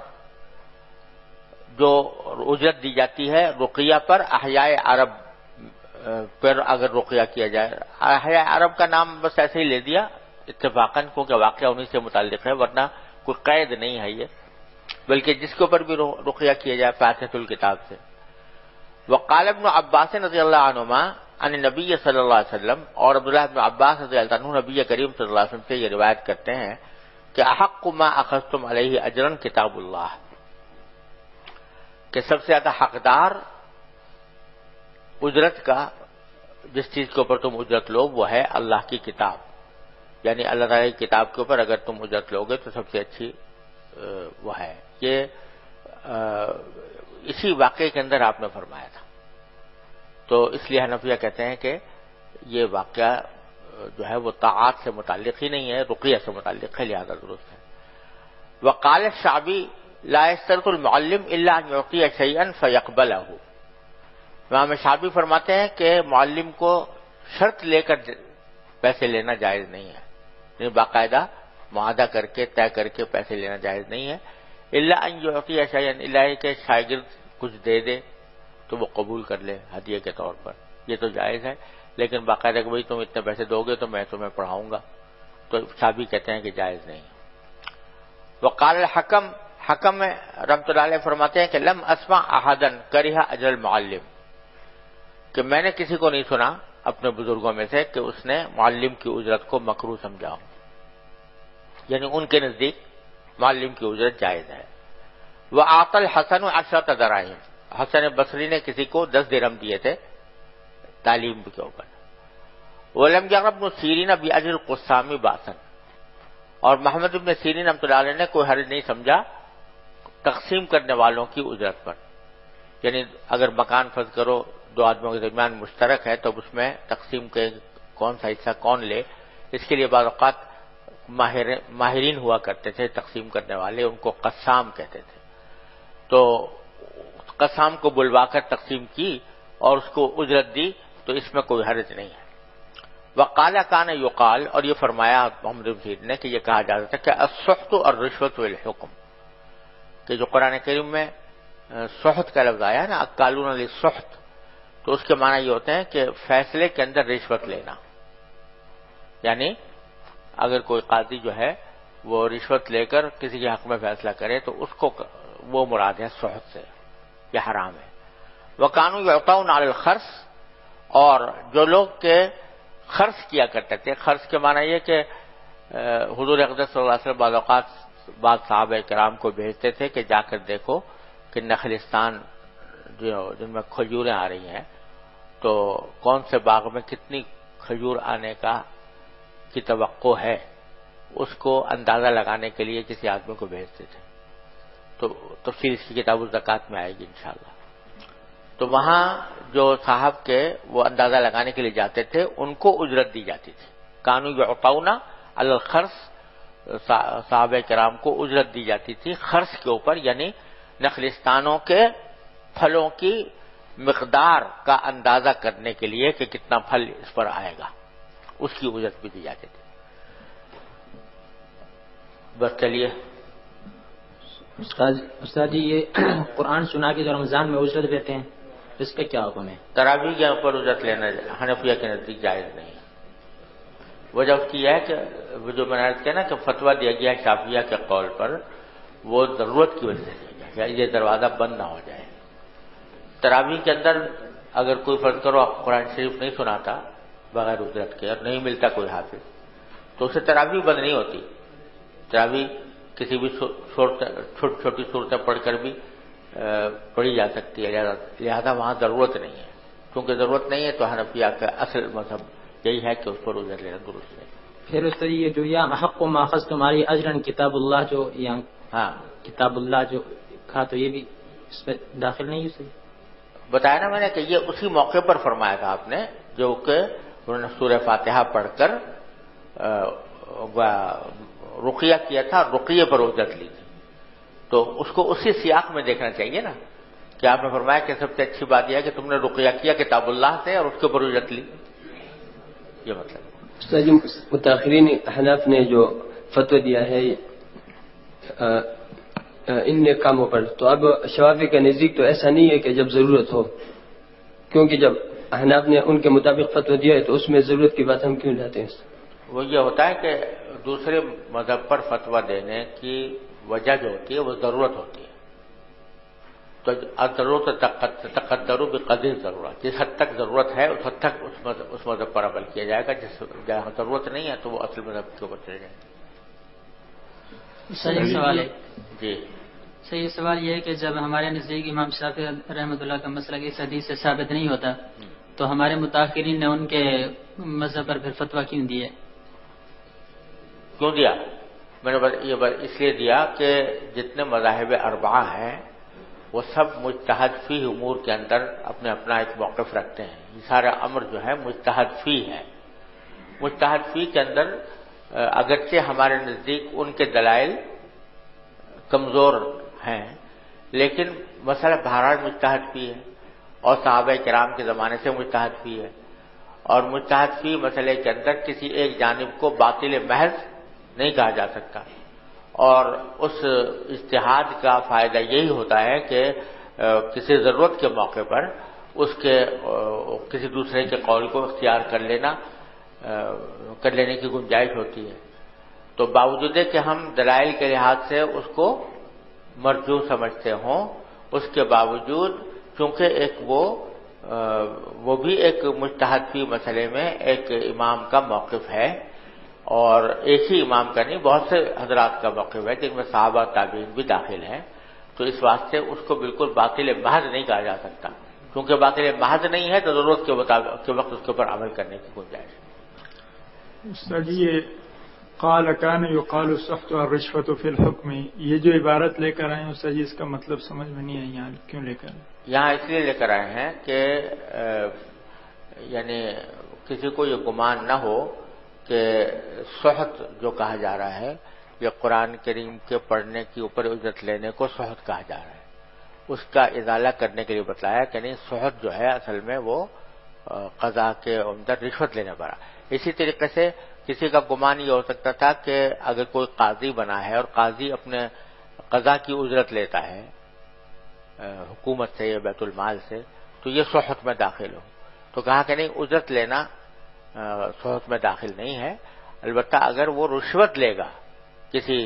جو اجرت دی جاتی ہے رقیہ پر احیاء عرب پر اگر رقیہ کیا جائے. احیاء عرب کا نام بس ایسے ہی لے دیا اتفاقاً، کیونکہ واقعہ انہی سے متعلق ہے، ورنہ کوئی قید نہیں ہے یہ، بلکہ جس کے اوپر بھی رقیہ کیا جائے فاتحۃ الکتاب سے. وقال ابن عباس رضی اللہ عنہما عن نبی صلی اللہ علیہ وسلم، اور عبداللہ ابن عباس رضی اللہ عنہ نبی کریم صلی اللہ علیہ وسلم سے یہ روایت کرتے ہیں کہ احق ما اخذتم علیہ اجرا کتاب اللہ، کہ سب سے زیادہ حقدار اجرت کا، جس چیز کے اوپر تم اجرت لو وہ ہے اللہ کی کتاب. یعنی اللہ تعالیٰ کی کتاب کے اوپر اگر تم اجرت لوگے تو سب سے اچھی وہ ہے. یہ اسی واقعے کے اندر آپ نے فرمایا تھا. تو اس لیے حنفیہ کہتے ہیں کہ یہ واقعہ جو ہے وہ طاعات سے متعلق ہی نہیں ہے، رقیہ سے متعلق ہے، لہذا درست ہے. وقال الشعبی لا يشترط المعلم الا ان يعطي شيئا فيقبله، امام شعبی فرماتے ہیں کہ معلم کو شرط لے کر پیسے لینا جائز نہیں ہے، یعنی باقاعدہ معاہدہ کر کے طے کر کے پیسے لینا جائز نہیں ہے. الا ان يعطي شيئا، الا کہ شاگرد کچھ دے دے تو وہ قبول کر لے ہدیے کے طور پر، یہ تو جائز ہے. لیکن باقاعدہ کہ بھائی تم اتنے پیسے دو گے تو میں تمہیں پڑھاؤں گا، تو شافعی کہتے ہیں کہ جائز نہیں. وقال الحکم، حکم رحمۃ اللہ علیہ فرماتے ہیں کہ لم اسمع احدا کرہ اجر المعلم، کہ میں نے کسی کو نہیں سنا اپنے بزرگوں میں سے کہ اس نے معلم کی اجرت کو مکروہ سمجھا ہو، یعنی ان کے نزدیک معلم کی اجرت جائز ہے. وأعطى الحسن 10 دراہم، حسن بصری نے کسی کو 10 درہم دیے تھے تعلیم کے اوپر. ولم ير ابن سیرین بأجر القسام بأسا، اور محمد ابن سیرین رحمۃ اللہ علیہ نے کوئی حرج نہیں سمجھا تقسیم کرنے والوں کی اجرت پر. یعنی اگر مکان فرض کرو 2 آدمیوں کے درمیان مشترک ہے تو اس میں تقسیم کے کون سا حصہ کون لے، اس کے لیے بعض اوقات ماہرین ہوا کرتے تھے تقسیم کرنے والے، ان کو قسام کہتے تھے. تو قسام کو بلوا کر تقسیم کی اور اس کو اجرت دی، تو اس میں کوئی حرج نہیں ہے. وقال کان یقال، اور یہ فرمایا محمد بن سیرین نے کہ یہ کہا جاتا تھا کہ السحت والرشوۃ والحکم، کہ جو قرآن کریم میں سحت کا لفظ آیا ہے نا، اکالون للسحت، تو اس کے معنی یہ ہوتے ہیں کہ فیصلے کے اندر رشوت لینا. یعنی اگر کوئی قاضی جو ہے وہ رشوت لے کر کسی کے حق میں فیصلہ کرے تو اس کو وہ مراد ہے سحت سے، یہ حرام ہے. وکانوا یعطون علی الخرص، اور جو لوگ کے خرچ کیا کرتے تھے، خرچ کے معنی یہ کہ حضور اقدس صلی اللہ علیہ وسلم بعض اوقات بعض صحابہ کرام کو بھیجتے تھے کہ جا کر دیکھو کہ نخلستان جو جن میں کھجوریں آ رہی ہیں تو کون سے باغ میں کتنی کھجور آنے کی توقع ہے، اس کو اندازہ لگانے کے لیے کسی آدمی کو بھیجتے تھے. تو تفصیل اس کی کتاب الزکات میں آئے گی انشاءاللہ. تو وہاں جو صاحب کے وہ اندازہ لگانے کے لیے جاتے تھے ان کو اجرت دی جاتی تھی. کانو یعطون علی الخرص، صحابہ کرام کو اجرت دی جاتی تھی خرص کے اوپر، یعنی نخلستانوں کے پھلوں کی مقدار کا اندازہ کرنے کے لیے کہ کتنا پھل اس پر آئے گا، اس کی اجرت بھی دی جاتی تھی. بس چلیے. استاد جی یہ قرآن سنا کے جو رمضان میں اجرت دیتے ہیں اس کا کیا حکم ہے؟ تراویح کے اوپر اجرت لینا حنفیہ کے نزدیک جائز نہیں ہے. وجہ اس کی ہے کہ جو میں نے عرض کیا نا کہ فتویٰ دیا گیا شافعیہ کے قول پر، وہ ضرورت کی وجہ سے دیا گیا، یہ دروازہ بند نہ ہو جائے. تراویح کے اندر اگر کوئی فرض کرو قرآن شریف نہیں سناتا بغیر اجرت کے اور نہیں ملتا کوئی حافظ، تو اسے تراویح بند نہیں ہوتی. تراویح کسی بھی چھوٹی چھوٹی صورتیں پڑھ کر بھی پڑھی جا سکتی ہے، لہذا وہاں ضرورت نہیں ہے. کیونکہ ضرورت نہیں ہے تو حنفیہ کا اصل مذہب یہی ہے کہ اس پر اجرت لینا درست نہیں. پھر استاد یہ جو یا حق و ماخذ تمہاری اجرن کتاب اللہ جو یہاں ہاں کتاب اللہ جو کہا تو یہ بھی اس میں داخل نہیں ہے. بتایا نا میں نے کہ یہ اسی موقع پر فرمایا تھا آپ نے جو کہ انہوں نے سورہ فاتحہ پڑھ کر رقیہ کیا تھا، رقیے پر اجرت لی تھی. تو اس کو اسی سیاق میں دیکھنا چاہیے نا کہ آپ نے فرمایا کہ سب سے اچھی بات یہ ہے کہ تم نے رقیہ کیا کتاب اللہ سے اور اس کے اوپر اجرت لی. یہ مطلب متاخرین احناف نے جو فتویٰ دیا ہے ان کاموں پر، تو اب شوافی کے نزدیک تو ایسا نہیں ہے کہ جب ضرورت ہو، کیونکہ جب احناف نے ان کے مطابق فتویٰ دیا ہے تو اس میں ضرورت کی بات ہم کیوں لاتے ہیں؟ وہ یہ ہوتا ہے کہ دوسرے مذہب پر فتویٰ دینے کی وجہ جو ہوتی ہے وہ ضرورت ہوتی ہے. تو ضرورت تقدر بقدر ضرورت، جس حد تک ضرورت ہے اس حد تک اس مذہب پر عمل کیا جائے گا، جہاں ضرورت نہیں ہے تو وہ اصل مذہب کے اوپر چلے جائیں گے. صحیح سوال ہے. جی صحیح سوال یہ ہے کہ جب ہمارے نزدیک امام شافعی رحمۃ اللہ کا مسئلہ اس حدیث سے ثابت نہیں ہوتا تو ہمارے متاخرین نے ان کے مذہب پر پھر فتویٰ کیوں دیے؟ کیوں دیا؟ میں نے یہ اس لیے دیا کہ جتنے مذاہب اربعہ ہیں وہ سب مجتہد فی امور کے اندر اپنے اپنا ایک موقف رکھتے ہیں. یہ سارا امر جو ہے مجتہد فی ہے. مجتہد فی کے اندر اگرچہ ہمارے نزدیک ان کے دلائل کمزور ہیں لیکن مسئلہ بہرحال مجتہد فی ہے اور صحابہ کرام کے زمانے سے مجتہد فی ہے. اور مجتہد فی مسئلے کے اندر کسی ایک جانب کو باطل محض نہیں کہا جا سکتا، اور اس اجتہاد کا فائدہ یہی ہوتا ہے کہ کسی ضرورت کے موقع پر اس کے کسی دوسرے کے قول کو اختیار کر لینے کی گنجائش ہوتی ہے. تو باوجود کہ ہم دلائل کے لحاظ سے اس کو مرجو سمجھتے ہوں، اس کے باوجود چونکہ ایک وہ بھی ایک مجتہد فی مسئلے میں ایک امام کا موقف ہے، اور ایک ہی امام کا نہیں بہت سے حضرات کا موقف ہے جن میں صحابہ تابعین بھی داخل ہیں. تو اس واسطے اس کو بالکل باطل محض نہیں کہا جا سکتا، کیونکہ باطل محض نہیں ہے تو ضرورت کے وقت اس کے اوپر عمل کرنے کی گنجائش ہے. استاد یہ قال کان یقال السخط والرشوة فی الحکم، یہ جو عبارت لے کر آئے ہیں استاد جی اس کا مطلب سمجھ میں نہیں ہے. یہاں کیوں لے کر یہاں اس لیے لے کر آئے ہیں کہ یعنی کسی کو یہ گمان نہ ہو کہ سخط جو کہا جا رہا ہے یہ قرآن کریم کے پڑھنے کے اوپر اجرت لینے کو سخط کہا جا رہا ہے. اس کا ازالہ کرنے کے لیے بتلایا کہ نہیں، سخط جو ہے اصل میں وہ قضا کے اندر رشوت لینے پڑا. اسی طریقے سے کسی کا گمان یہ ہو سکتا تھا کہ اگر کوئی قاضی بنا ہے اور قاضی اپنے قضا کی اجرت لیتا ہے حکومت سے یا بیت المال سے تو یہ سخط میں داخل ہو. تو کہا کہ نہیں، اجرت لینا سخط میں داخل نہیں ہے. البتہ اگر وہ رشوت لے گا کسی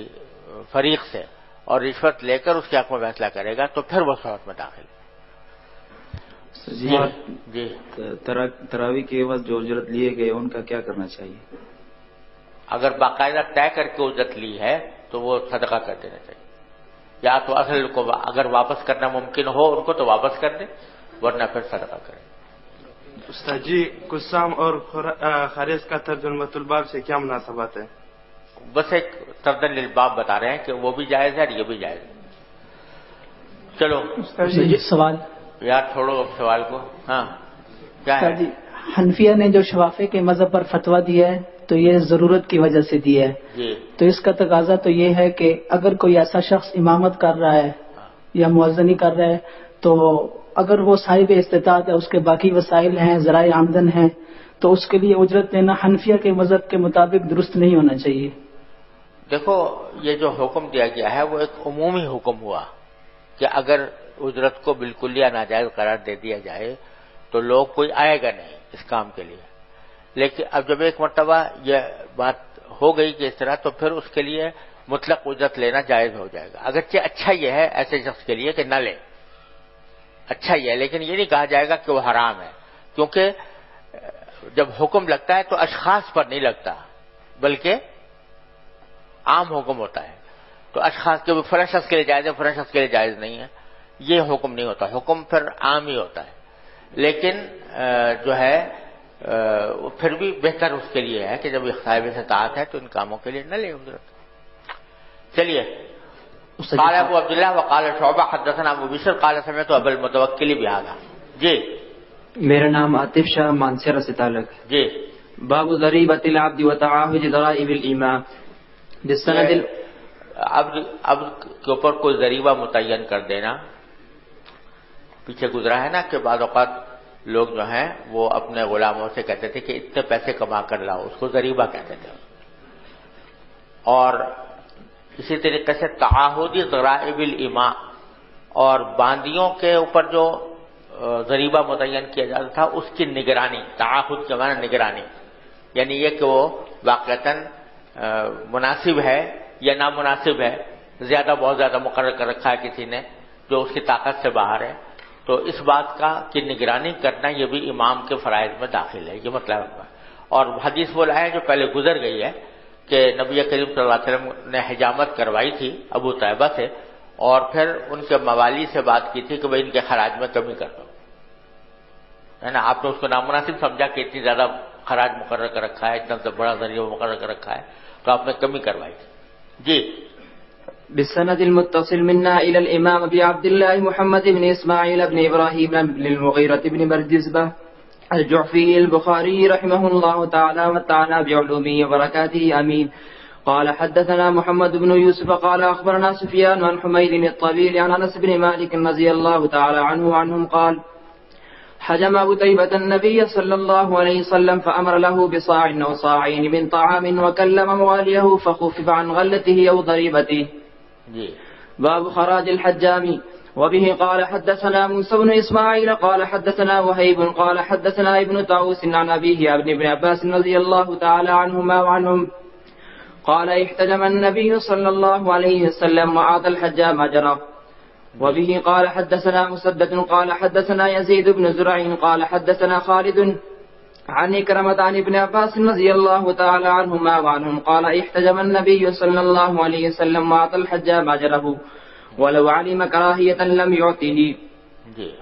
فریق سے اور رشوت لے کر اس کے حق میں فیصلہ کرے گا تو پھر وہ سخط میں داخل ہے. جی تراویح کے عوض جو اجرت لیے گئے ان کا کیا کرنا چاہیے؟ اگر باقاعدہ طے کر کے اجرت لی ہے تو وہ صدقہ کر دینا چاہیے، یا تو اصل کو اگر واپس کرنا ممکن ہو ان کو تو واپس کر دیں ورنہ پھر صدقہ کریں. استاد جی قسام اور خارج کا ترجمۃ الباب سے کیا مناسبت ہے؟ بس ایک تردن للباب بتا رہے ہیں کہ وہ بھی جائز ہے اور یہ بھی جائز ہے. چلو سوال یار چھوڑو اب سوال کو. ہاں کیا ہے؟ حنفیہ نے جو شوافی کے مذہب پر فتویٰ دیا ہے تو یہ ضرورت کی وجہ سے دیا ہے جی. تو اس کا تقاضا تو یہ ہے کہ اگر کوئی ایسا شخص امامت کر رہا ہے یا مؤذنی کر رہا ہے تو اگر وہ صاحب استطاعت ہے, اس کے باقی وسائل ہیں, ذرائع آمدن ہیں, تو اس کے لیے اجرت دینا حنفیہ کے مذہب کے مطابق درست نہیں ہونا چاہیے. دیکھو یہ جو حکم دیا گیا ہے وہ ایک عمومی حکم ہوا کہ اگر اجرت کو بالکل یا ناجائز قرار دے دیا جائے تو لوگ کوئی آئے گا نہیں اس کام کے لیے. لیکن اب جب ایک مرتبہ یہ بات ہو گئی کہ اس طرح, تو پھر اس کے لیے مطلق اجرت لینا جائز ہو جائے گا. اگرچہ اچھا یہ ہے ایسے شخص کے لیے کہ نہ لے, اچھا یہ ہے, لیکن یہ نہیں کہا جائے گا کہ وہ حرام ہے, کیونکہ جب حکم لگتا ہے تو اشخاص پر نہیں لگتا بلکہ عام حکم ہوتا ہے. تو اشخاص کے فلاں شخص کے لیے جائز ہے, فلاں شخص کے لیے جائز نہیں ہے, یہ حکم نہیں ہوتا. حکم پھر عام ہی ہوتا ہے. لیکن جو ہے پھر بھی بہتر اس کے لیے ہے کہ جب صاحب استطاعت ہے تو ان کاموں کے لیے نہ لے اجرت. چلیے. قال ابو عبداللہ وقال شعبہ حدثنا ابو بشر قال سمعت ابو المتوکل بهذا. جی میرا نام عاطف شاہ مانسیرہ سے تعلق. جی. باب ضریبۃ العبد وتعاہد ضرائب الامام بالسند اب کے اوپر کوئی ضریبہ متعین کر دینا. پیچھے گزرا ہے نا کہ بعض اوقات لوگ جو ہیں وہ اپنے غلاموں سے کہتے تھے کہ اتنے پیسے کما کر لاؤ, اس کو ضریبہ کہتے تھے. اور اسی طریقے سے تعاہدی ضرائب الاماء اور باندیوں کے اوپر جو ضریبہ متعین کیا جاتا تھا اس کی نگرانی, تعاہد کے معنی نگرانی, یعنی یہ کہ وہ واقعتاً مناسب ہے یا نامناسب ہے, زیادہ بہت زیادہ مقرر کر رکھا ہے کسی نے جو اس کی طاقت سے باہر ہے, تو اس بات کا کی نگرانی کرنا یہ بھی امام کے فرائض میں داخل ہے. یہ مطلب ہے. اور حدیث وہ لائے جو پہلے گزر گئی ہے کہ نبی کریم صلی اللہ علیہ وسلم نے حجامت کروائی تھی ابو طیبہ سے, اور پھر ان کے موالی سے بات کی تھی کہ بھائی ان کے خراج میں کمی کر دو, ہے نا. آپ نے اس کو نامناسب سمجھا کہ اتنی زیادہ خراج مقرر کر رکھا ہے, اتنا سے بڑا ذریعہ مقرر کر رکھا ہے, تو آپ نے کمی کروائی تھی. جی. بالسند المتصل منا إلى الإمام أبي عبد الله محمد بن إسماعيل بن إبراهيم بن المغيرة بن بردزبة الجعفي البخاري رحمه الله تعالى وتعالى بعلومه وبركاته آمين. قال حدثنا محمد بن يوسف قال أخبرنا سفيان عن حميد الطويل عن أنس بن مالك رضي الله تعالى عنه وعنهم قال حجم أبو طيبة النبي صلى الله عليه وسلم فأمر له بصاع أو صاعين من طعام وكلم مواليه فخفف عن غلته أو ضريبته. باب خراج الحجام. وبه قال حدثنا موسى بن إسماعيل قال حدثنا وهيب قال حدثنا ابن طاووس عن أبيه عن ابن عباس رضي الله تعالى عنهما وعنهم قال احتجم النبي صلى الله عليه وسلم وأعطى الحجام أجره. وبه قال حدثنا مسدد قال حدثنا يزيد بن زرع قال حدثنا خالد عن إكرمة عن ابن عباس رضي الله تعالى عنهما وعنهم قال احتجم النبي صلى الله عليه وسلم وأعطى الحجام أجره ولو علم كراهية لم يعطه.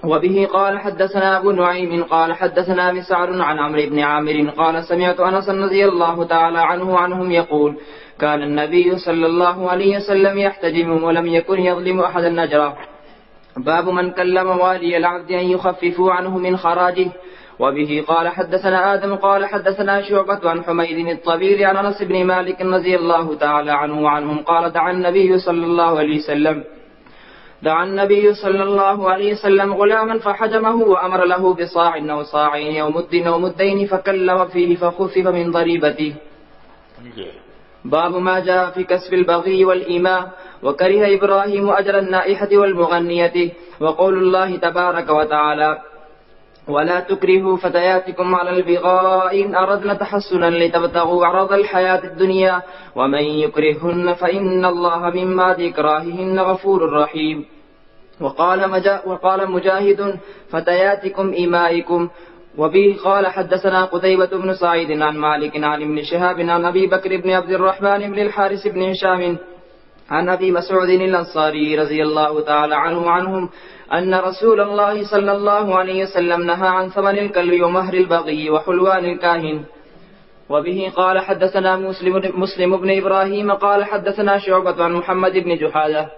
وبه قال حدثنا أبو نعيم قال حدثنا مسعر عن عمرو بن عامر قال سمعت أنس رضي الله تعالى عنه وعنهم يقول كان النبي صلى الله عليه وسلم يحتجم ولم يكن يظلم أحدا أجره. باب من كلم والي العبد أن يخففوا عنه من خراجه. وبه قال حدثنا آدم قال حدثنا شعبة عن حميد الطويل عن أنس بن مالك رضي الله تعالى عنه وعنهم قال دعا النبي صلى الله عليه وسلم غلاما فحجمه وأمر له بصاع أو صاعين أو مد أو مدين فكلم فيه فخفف من ضريبته. باب ما جاء في كسب البغي والإماء. وكره إبراهيم أجر النائحة والمغنية. وقول الله تبارك وتعالى ولا تكرهوا فتياتكم على البغاء إن أردنا تحسنا لتبتغوا عرض الحياة الدنيا ومن يكرهن فإن الله من بعد إكراههن غفور رحيم. وقال مجاهد فتياتكم إمائكم. وبه قال حدثنا قتيبة بن سعيد عن مالك عن ابن شهاب عن أبي بكر بن عبد الرحمن بن الحارث بن هشام عن أبي مسعود الأنصاري رضي الله تعالى عنه عنهم أن رسول الله صلى الله عليه وسلم نهى عن ثمن الكلب ومهر البغي وحلوان الكاهن. وبه قال حدثنا مسلم بن إبراهيم قال حدثنا شعبة عن محمد بن جحادة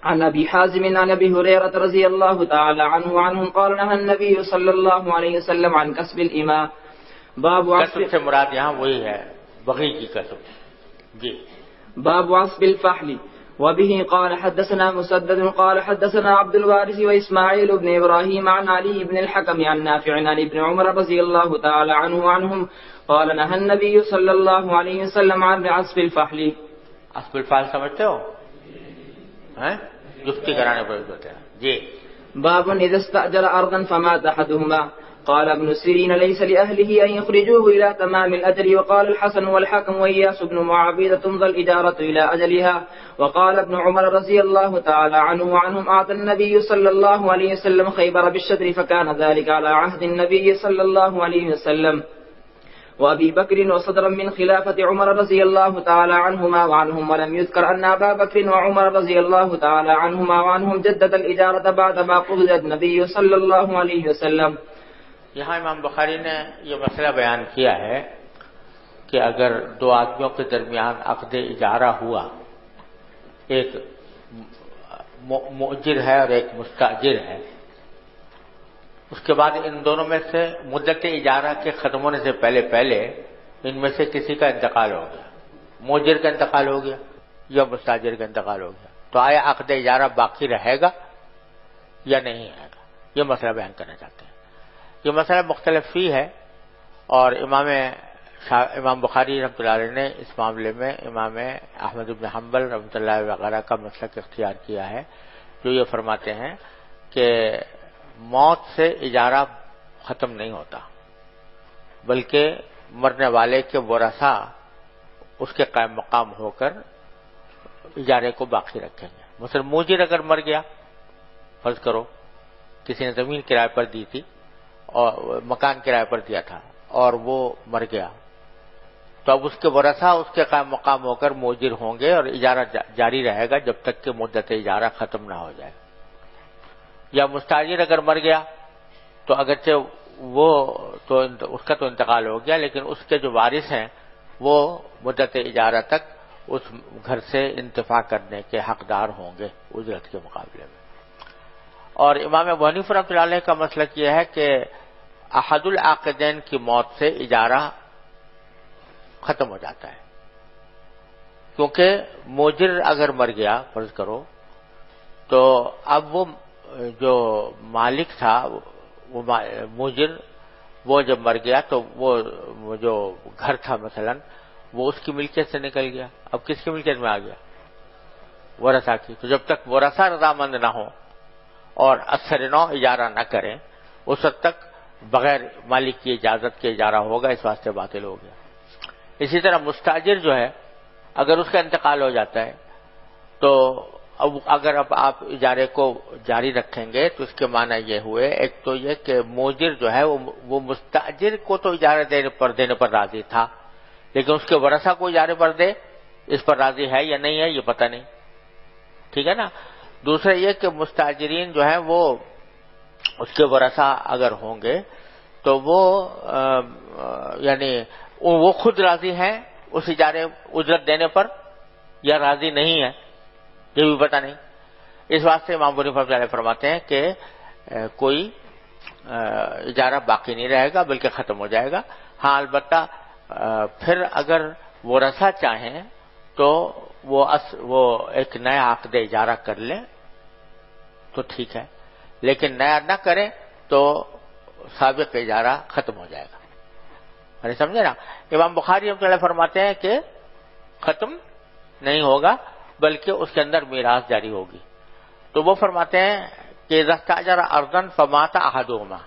عن أبي حازم عن أبي هريرة رضي الله تعالى عنه وعنهم قال نهى النبي صلى الله عليه وسلم عن كسب الإماء. باب کسب سے مراد یہاں وہی ہے بغی کی کسب. جی. باب عصب الفحل. وبه قال حدثنا مسدد قال حدثنا عبد الوارث وإسماعيل بن إبراهيم عن علي بن الحكم عن نافع عن ابن عمر رضي الله تعالى عنه وعنهم قال نهى النبي صلى الله عليه وسلم عن عصب الفحل. عصب الفحل سمجھتے ہو؟ جفتی کرانے پر ہوتے ہیں. جی. باب إذا استأجر أرضا فمات أحدهما. قال ابن سيرين ليس لأهله أن يخرجوه إلى تمام الأجل. وقال الحسن والحكم وإياس بن معاوية تمضى الإجارة إلى أجلها. وقال ابن عمر رضي الله تعالى عنه وعنهم أعطى النبي صلى الله عليه وسلم خيبر بالشطر فكان ذلك على عهد النبي صلى الله عليه وسلم وأبي بكر وصدرا من خلافة عمر رضي الله تعالى عنهما وعنهم. ولم يذكر أن أبا بكر وعمر رضي الله تعالى عنهما وعنهم جدد الإجارة بعدما قبض النبي صلى الله عليه وسلم. یہاں امام بخاری نے یہ مسئلہ بیان کیا ہے کہ اگر دو آدمیوں کے درمیان عقد اجارہ ہوا، ایک مؤجر ہے اور ایک مستاجر ہے، اس کے بعد ان دونوں میں سے مدت اجارہ کے ختم ہونے سے پہلے ان میں سے کسی کا انتقال ہو گیا، مؤجر کا انتقال ہو گیا یا مستاجر کا انتقال ہو گیا، تو آیا عقد اجارہ باقی رہے گا یا نہیں رہے گا؟ یہ مسئلہ بیان کرنا چاہتے ہیں. یہ مسئلہ مختلف فی ہے اور امام بخاری رحمۃ اللہ علیہ نے اس معاملے میں امام احمد بن حنبل رحمۃ اللہ وغیرہ کا مسلک اختیار کیا ہے، جو یہ فرماتے ہیں کہ موت سے اجارہ ختم نہیں ہوتا، بلکہ مرنے والے کے ورثاء اس کے قائم مقام ہو کر اجارے کو باقی رکھیں گے. مثلا موجر اگر مر گیا، فرض کرو کسی نے زمین کرائے پر دی تھی اور مکان کرائے پر دیا تھا اور وہ مر گیا، تو اب اس کے ورثاء اس کے قائم مقام ہو کر موجر ہوں گے اور اجارہ جاری رہے گا جب تک کہ مدت اجارہ ختم نہ ہو جائے. یا مستاجر اگر مر گیا تو اگرچہ وہ تو اس کا تو انتقال ہو گیا، لیکن اس کے جو وارث ہیں وہ مدت اجارہ تک اس گھر سے انتفاع کرنے کے حقدار ہوں گے اجرت کے مقابلے میں. اور امام ابو حنیفہ رحمۃ اللہ علیہ کا مسلک یہ ہے کہ احد العاقدین کی موت سے اجارہ ختم ہو جاتا ہے، کیونکہ موجر اگر مر گیا فرض کرو تو اب وہ جو مالک تھا وہ موجر، وہ جب مر گیا تو وہ جو گھر تھا مثلا وہ اس کی ملکیت سے نکل گیا، اب کس کی ملکیت میں آ گیا؟ ورثاء کی. تو جب تک ورثاء رضامند نہ ہوں اور اثر نو اجارہ نہ کریں اس وقت تک بغیر مالک کی اجازت کے اجارہ ہوگا، اس واسطے باطل ہو گیا. اسی طرح مستاجر جو ہے اگر اس کا انتقال ہو جاتا ہے تو اب اگر آپ اجارے کو جاری رکھیں گے تو اس کے معنی یہ ہوئے، ایک تو یہ کہ موجر جو ہے وہ مستاجر کو تو اجارہ دینے پر راضی تھا، لیکن اس کے ورثاء کو اجارے پر دے اس پر راضی ہے یا نہیں ہے یہ پتہ نہیں. ٹھیک ہے نا. دوسرا یہ کہ مستاجرین جو ہیں وہ اس کے ورثاء اگر ہوں گے تو وہ یعنی وہ خود راضی ہیں اس اجارے اجرت دینے پر یا راضی نہیں ہے یہ بھی پتہ نہیں. اس واسطے امام ابو حنیفہ فرماتے ہیں کہ کوئی اجارہ باقی نہیں رہے گا بلکہ ختم ہو جائے گا. ہاں البتہ پھر اگر ورثاء چاہیں تو وہ ایک نیا عقد اجارہ کر لیں تو ٹھیک ہے، لیکن نیا نہ کریں تو سابق اجارہ ختم ہو جائے گا. یعنی سمجھے نا. امام بخاری رحمۃ اللہ فرماتے ہیں کہ ختم نہیں ہوگا بلکہ اس کے اندر میراث جاری ہوگی. تو وہ فرماتے ہیں کہ اذا استاجر ارضا فمات احدهما،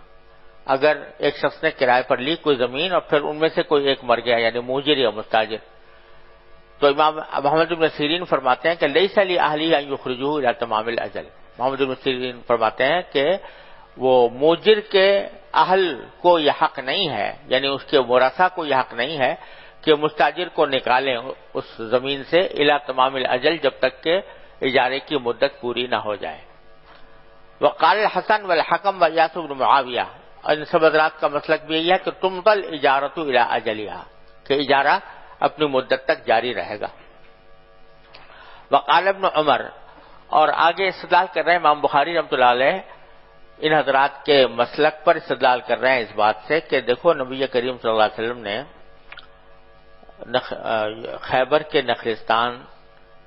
اگر ایک شخص نے کرائے پر لی کوئی زمین اور پھر ان میں سے کوئی ایک مر گیا یعنی موجر یا مستاجر، تو امام محمد بن سیرین فرماتے ہیں کہ لیس لاہلہ ان یخرجوه الی تمام الاجل. محمد بن سیرین فرماتے ہیں کہ وہ موجر کے اہل کو یہ حق نہیں ہے، یعنی اس کے ورثاء کو یہ حق نہیں ہے کہ مستاجر کو نکالیں اس زمین سے الی تمام الاجل، جب تک کہ اجارے کی مدت پوری نہ ہو جائے۔ وقال الحسن والحکم وایاس بن معاویہ، اور ان سب حضرات کا مسلک بھی یہی ہے کہ تمطل اجارۃ الی اجلھا، کہ اجارہ اپنی مدت تک جاری رہے گا۔ وقال ابن عمر، اور آگے استدلال کر رہے ہیں امام بخاری رحمۃ اللہ علیہ، ان حضرات کے مسلک پر استدلال کر رہے ہیں اس بات سے کہ دیکھو نبی کریم صلی اللہ علیہ وسلم نے خیبر کے نخلستان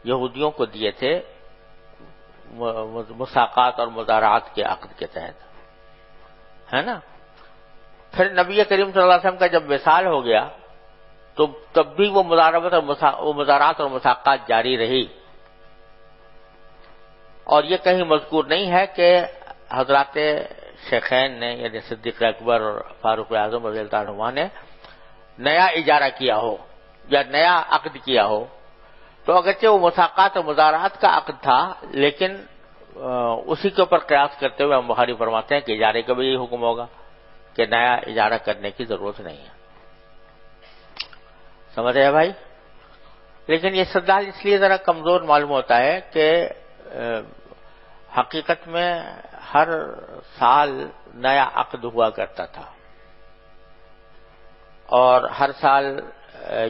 یہودیوں کو دیے تھے مساقات اور مزارعات کے عقد کے تحت، ہے نا۔ پھر نبی کریم صلی اللہ علیہ وسلم کا جب وصال ہو گیا تو تب بھی وہ مزارعات اور مساقات جاری رہی، اور یہ کہیں مذکور نہیں ہے کہ حضرات شیخین نے یعنی صدیق اکبر اور فاروق اعظم رضی اللہ عنہ نے نیا اجارہ کیا ہو یا نیا عقد کیا ہو۔ تو اگرچہ وہ مساقات اور مزارعات کا عقد تھا، لیکن اسی کے اوپر قیاس کرتے ہوئے ہم بخاری فرماتے ہیں کہ اجارے کا بھی یہی حکم ہوگا کہ نیا اجارہ کرنے کی ضرورت نہیں ہے۔ سمجھ رہے ہیں بھائی؟ لیکن یہ استدلال اس لیے ذرا کمزور معلوم ہوتا ہے کہ حقیقت میں ہر سال نیا عقد ہوا کرتا تھا، اور ہر سال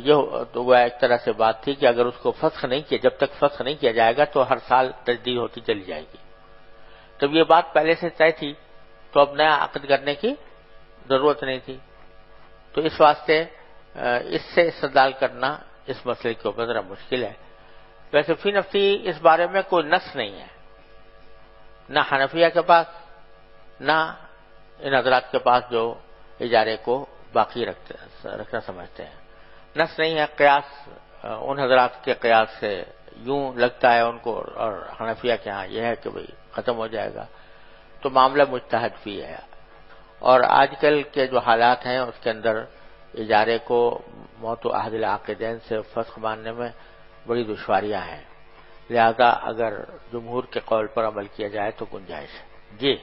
یہ تو وہ ایک طرح سے بات تھی کہ اگر اس کو فسخ نہیں کیا، جب تک فسخ نہیں کیا جائے گا تو ہر سال تجدید ہوتی چلی جائے گی۔ جب یہ بات پہلے سے طے تھی تو اب نیا عقد کرنے کی ضرورت نہیں تھی، تو اس واسطے اس سے استدلال کرنا اس مسئلے کے اوپر ذرا مشکل ہے۔ ویسے فی نفسی اس بارے میں کوئی نص نہیں ہے، نہ حنفیہ کے پاس نہ ان حضرات کے پاس جو اجارے کو باقی رکھنا سمجھتے ہیں، نص نہیں ہے۔ قیاس ان حضرات کے قیاس سے یوں لگتا ہے ان کو، اور حنفیہ کے ہاں یہ ہے کہ بھئی ختم ہو جائے گا، تو معاملہ مجتہد فی ہے۔ اور آج کل کے جو حالات ہیں اس کے اندر اجارے کو موت و عہد العاقدین سے فسخ ماننے میں بڑی دشواریاں ہیں، لہذا اگر جمہور کے قول پر عمل کیا جائے تو گنجائش ہے۔ جی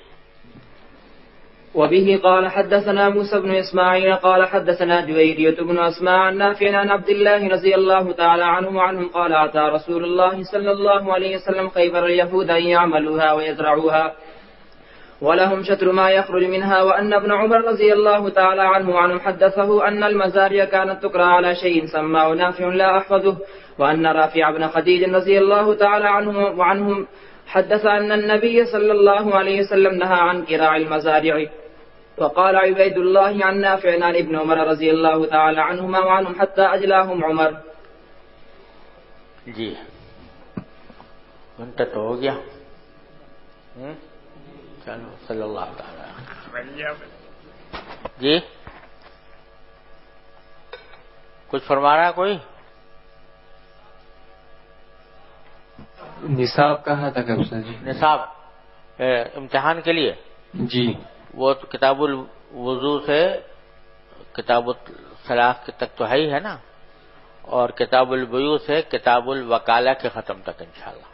وبه قال حدثنا موسى بن إسماعيل قال حدثنا جويرية بن أسماء عن نافع عن عبد الله رضي الله تعالى عنه وعنهم قال أتى رسول الله صلى الله عليه وسلم خيبر اليهود أن يعملوها ويزرعوها ولهم شطر ما يخرج منها، وأن ابن عمر رضي الله تعالى عنه وعنهم حدثه أن المزارع كانت تقرأ على شيء سماه نافع لا أحفظه، وأن رافع بن خديج رضي الله تعالى عنه وعنهم حدث أن النبي صلى الله عليه وسلم نهى عن كراع المزارع. وقال عبيد الله عن نافع عن ابن عمر رضي الله تعالى عنهما وعنهم حتى أجلاهم عمر. جی منتہ تو ہو گیا، چلو صلی اللہ تعالی۔ جی کچھ فرما رہا ہے کوئی؟ نصاب کہا تھا کب سے؟ جی نصاب امتحان کے لیے جی وہ تو کتاب الوضو سے کتاب الصلاۃ تک تو ہے ہی ہے نا، اور کتاب البیوع سے کتاب الوکالہ کے ختم تک انشاءاللہ۔